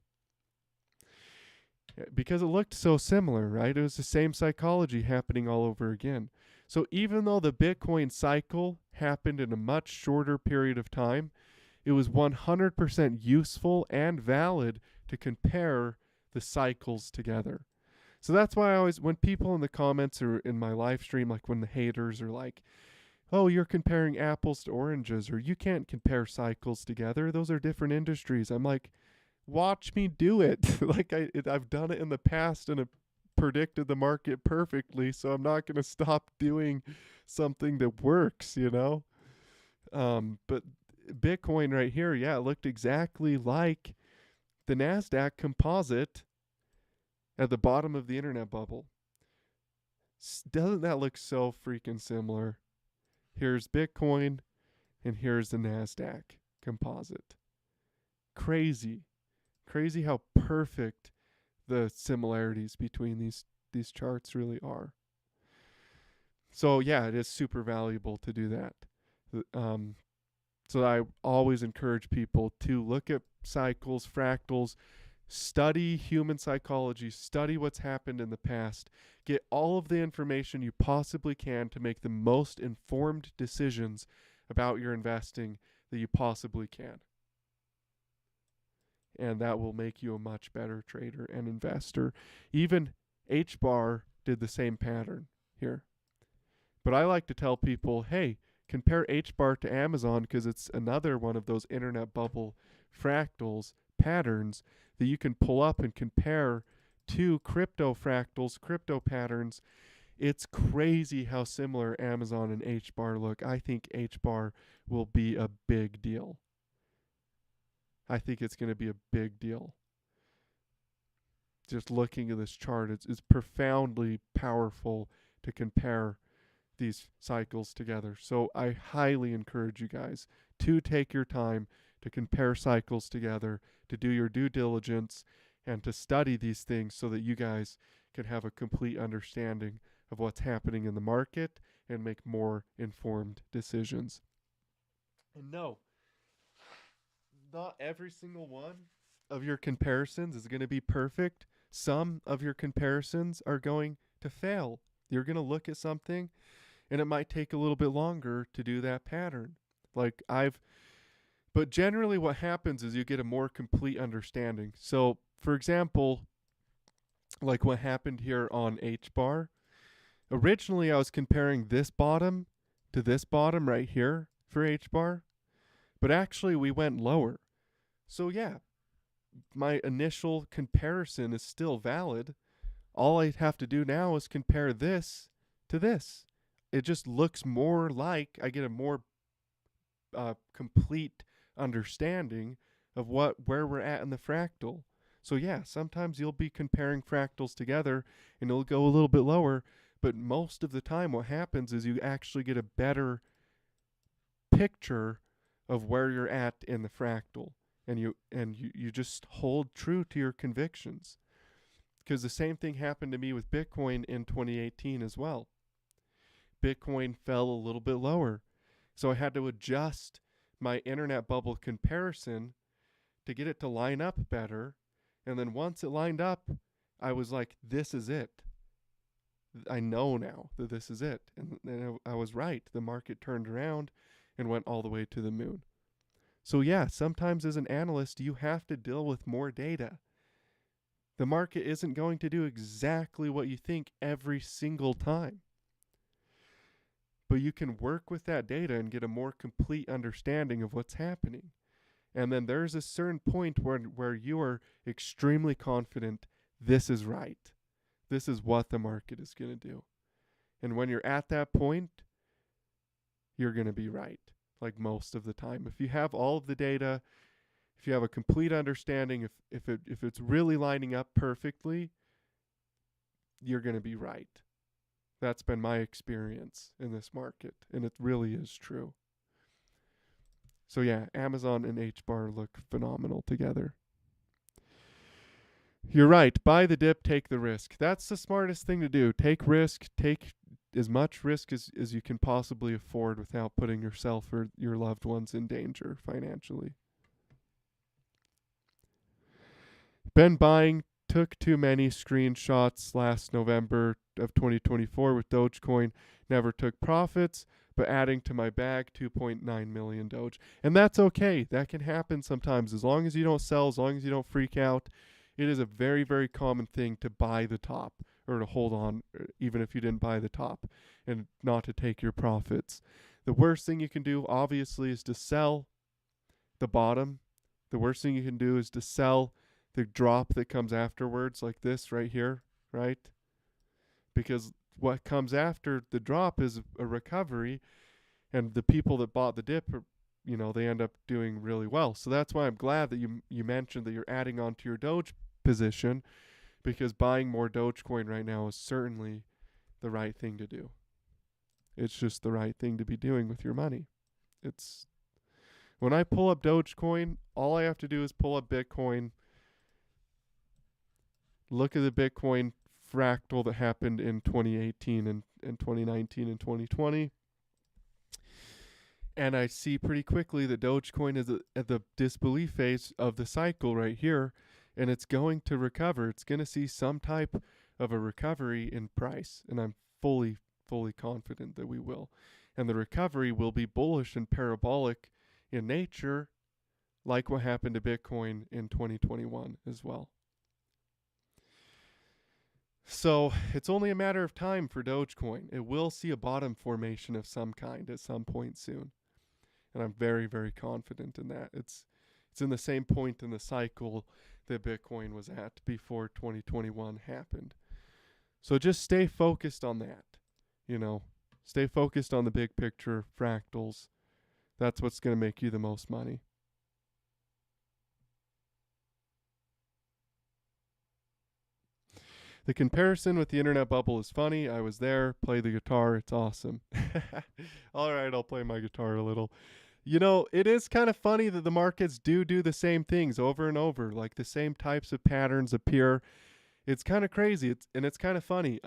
because it looked so similar, right? It was the same psychology happening all over again. So even though the Bitcoin cycle happened in a much shorter period of time, it was 100% useful and valid to compare the cycles together. So that's why I always, when people in the comments or in my live stream, like when the haters are like, oh, you're comparing apples to oranges, or you can't compare cycles together, those are different industries. I'm like, watch me do it. Like I've done it in the past, and it predicted the market perfectly, so I'm not going to stop doing something that works, you know? But Bitcoin right here, yeah, it looked exactly like the NASDAQ composite at the bottom of the internet bubble. Doesn't that look so freaking similar? Here's Bitcoin, and here's the NASDAQ composite. Crazy. Crazy how perfect the similarities between these charts really are. So yeah, it is super valuable to do that. So I always encourage people to look at cycles, fractals, study human psychology, study what's happened in the past, get all of the information you possibly can to make the most informed decisions about your investing that you possibly can. And that will make you a much better trader and investor. Even H-bar did the same pattern here. But I like to tell people, hey, compare H-bar to Amazon because it's another one of those internet bubble fractals patterns that you can pull up and compare to crypto fractals, crypto patterns. It's crazy how similar Amazon and H-bar look. I think H-bar will be a big deal. I think it's going to be a big deal. Just looking at this chart, it's profoundly powerful to compare these cycles together. So I highly encourage you guys to take your time to compare cycles together, to do your due diligence, and to study these things so that you guys can have a complete understanding of what's happening in the market and make more informed decisions. And no, not every single one of your comparisons is going to be perfect. Some of your comparisons are going to fail. You're going to look at something and it might take a little bit longer to do that pattern. But generally what happens is you get a more complete understanding. So, for example, like what happened here on H-bar, originally I was comparing this bottom to this bottom right here for H-bar, but actually we went lower. So yeah, my initial comparison is still valid. All I have to do now is compare this to this. It just looks more like I get a more complete understanding of where we're at in the fractal. So yeah, sometimes you'll be comparing fractals together and it'll go a little bit lower, but most of the time what happens is you actually get a better picture of where you're at in the fractal, and you just hold true to your convictions. Because the same thing happened to me with Bitcoin in 2018 as well. Bitcoin fell a little bit lower. So I had to adjust my internet bubble comparison to get it to line up better. And then once it lined up, I was like, this is it. I know now that this is it. And I was right. The market turned around and went all the way to the moon. So yeah, sometimes as an analyst, you have to deal with more data. The market isn't going to do exactly what you think every single time. But you can work with that data and get a more complete understanding of what's happening. And then there's a certain point where you are extremely confident this is right. This is what the market is going to do. And when you're at that point, you're going to be right, like most of the time. If you have all of the data, if you have a complete understanding, if it's really lining up perfectly, you're going to be right. That's been my experience in this market, and it really is true. So yeah, Amazon and H-bar look phenomenal together. You're right. Buy the dip, take the risk. That's the smartest thing to do. Take risk. Take as much risk as you can possibly afford without putting yourself or your loved ones in danger financially. Been buying, took too many screenshots last November of 2024 with Dogecoin. Never took profits, but adding to my bag 2.9 million Doge. And that's okay. That can happen sometimes. As long as you don't sell, as long as you don't freak out, it is a very, very common thing to buy the top or to hold on, even if you didn't buy the top, and not to take your profits. The worst thing you can do, obviously, is to sell the bottom. The worst thing you can do is to sell the drop that comes afterwards, like this right here, right? Because what comes after the drop is a recovery, and the people that bought the dip are, they end up doing really well. So that's why I'm glad that you mentioned that you're adding on to your Doge position, because buying more Dogecoin right now is certainly the right thing to do. It's just the right thing to be doing with your money. It's when I pull up Dogecoin, all I have to do is pull up Bitcoin, look at the Bitcoin fractal that happened in 2018 and 2019 and 2020. And I see pretty quickly that Dogecoin is at the disbelief phase of the cycle right here, and it's going to recover. It's going to see some type of a recovery in price, and I'm fully confident that we will. And the recovery will be bullish and parabolic in nature, like what happened to Bitcoin in 2021 as well. So it's only a matter of time for Dogecoin. It will see a bottom formation of some kind at some point soon. And I'm very, very confident in that. It's in the same point in the cycle that Bitcoin was at before 2021 happened. So just stay focused on that. Stay focused on the big picture, fractals. That's what's going to make you the most money. The comparison with the internet bubble is funny. I was there, play the guitar, it's awesome. All right, I'll play my guitar a little. It is kind of funny that the markets do the same things over and over, like the same types of patterns appear. It's kind of crazy. It's kind of funny.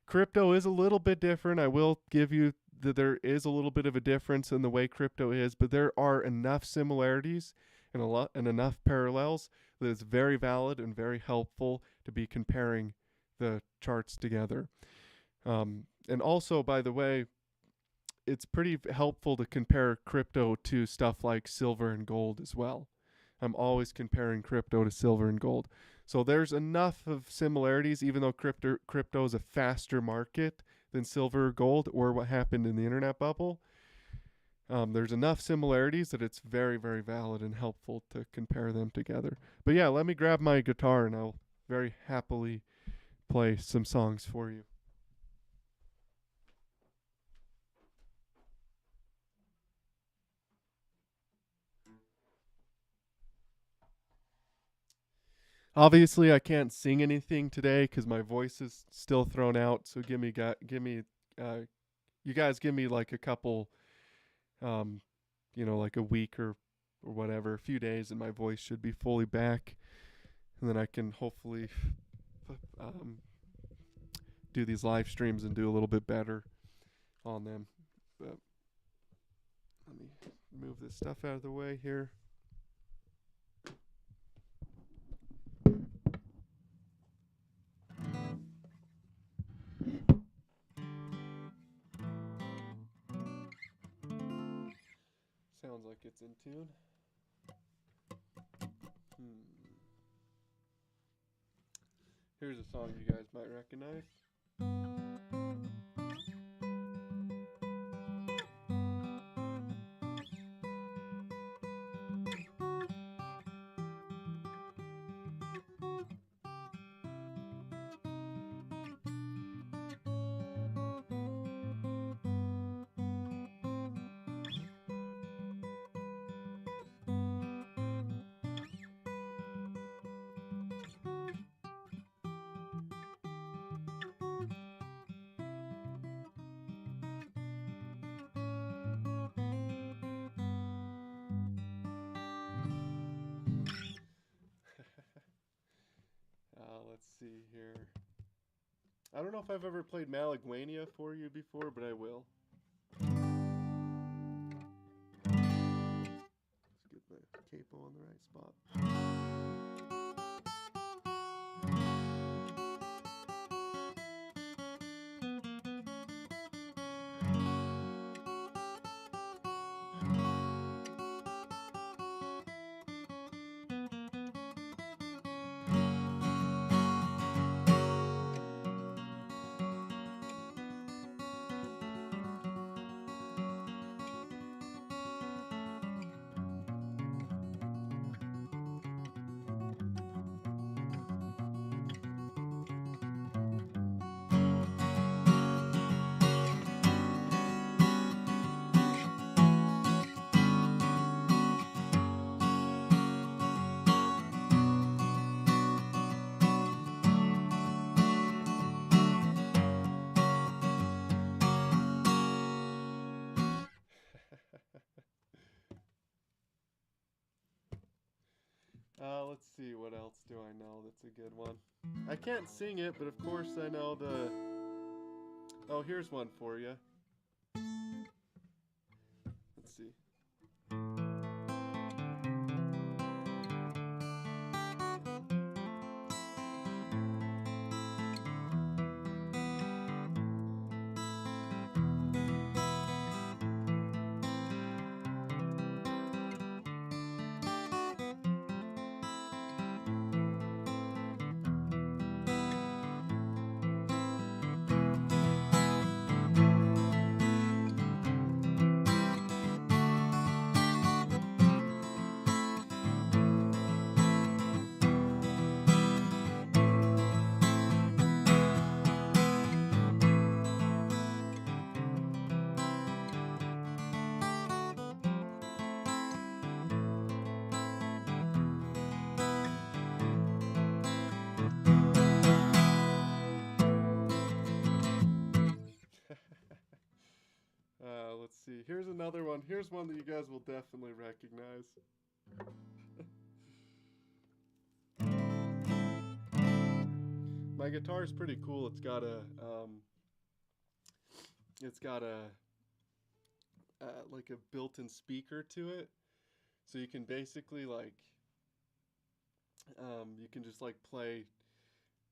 Crypto is a little bit different. I will give you that there is a little bit of a difference in the way crypto is, but there are enough similarities and enough parallels that it's very valid and very helpful to be comparing the charts together. And also, by the way, it's pretty helpful to compare crypto to stuff like silver and gold as well. I'm always comparing crypto to silver and gold. So there's enough of similarities, even though crypto is a faster market than silver or gold or what happened in the internet bubble. There's enough similarities that it's very, very valid and helpful to compare them together. But yeah, let me grab my guitar and I'll very happily play some songs for you. Obviously, I can't sing anything today because my voice is still thrown out. So you guys give me like a couple, like a week or whatever, a few days, and my voice should be fully back, and then I can hopefully do these live streams and do a little bit better on them. But let me move this stuff out of the way here. Sounds like it's in tune. Here's a song you guys might recognize. Let's see here. I don't know if I've ever played Malaguena for you before, but I will. Let's get the capo on the right spot. Let's see, what else do I know that's a good one? I can't sing it, but of course I know the... Oh, here's one for you. Let's see. Let's see. Here's another one. Here's one that you guys will definitely recognize. My guitar is pretty cool. It's got a like a built-in speaker to it, so you can basically like you can just like play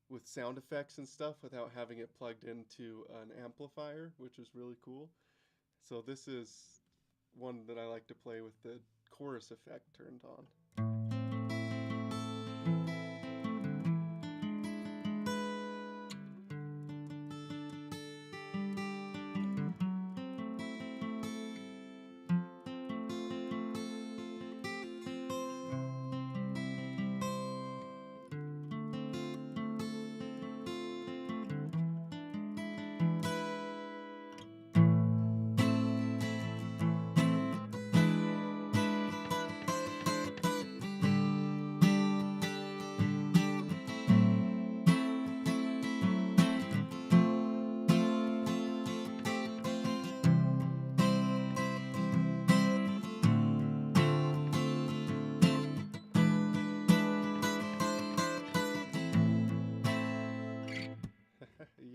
with sound effects and stuff without having it plugged into an amplifier, which is really cool. So this is one that I like to play with the chorus effect turned on.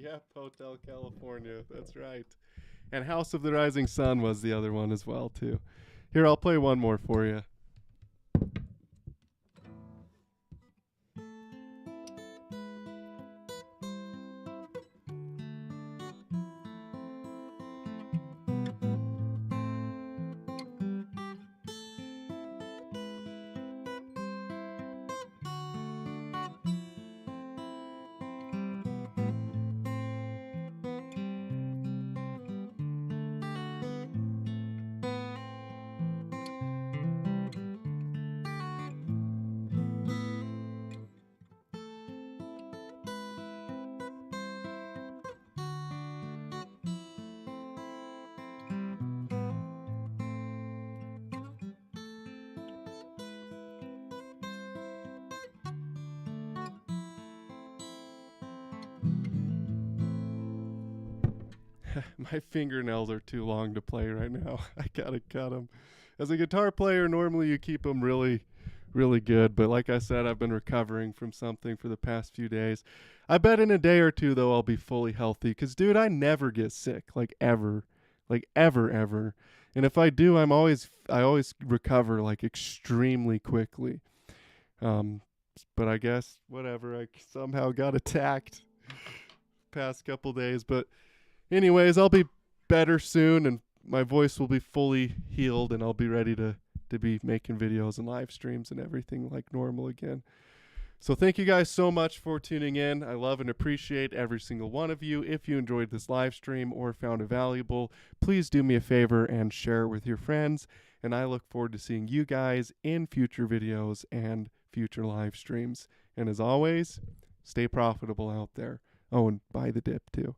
Yep, Hotel California, that's right. And House of the Rising Sun was the other one as well, too. Here, I'll play one more for you. My fingernails are too long to play right now. I gotta cut them. As a guitar player, normally you keep them really, really good. But like I said, I've been recovering from something for the past few days. I bet in a day or two, though, I'll be fully healthy. Because, dude, I never get sick, like ever. Like ever, ever. And if I do, I always recover like extremely quickly. But I guess, whatever, I somehow got attacked past couple days. But anyways, I'll be better soon, and my voice will be fully healed, and I'll be ready to be making videos and live streams and everything like normal again. So thank you guys so much for tuning in. I love and appreciate every single one of you. If you enjoyed this live stream or found it valuable, please do me a favor and share it with your friends. And I look forward to seeing you guys in future videos and future live streams. And as always, stay profitable out there. Oh, and buy the dip too.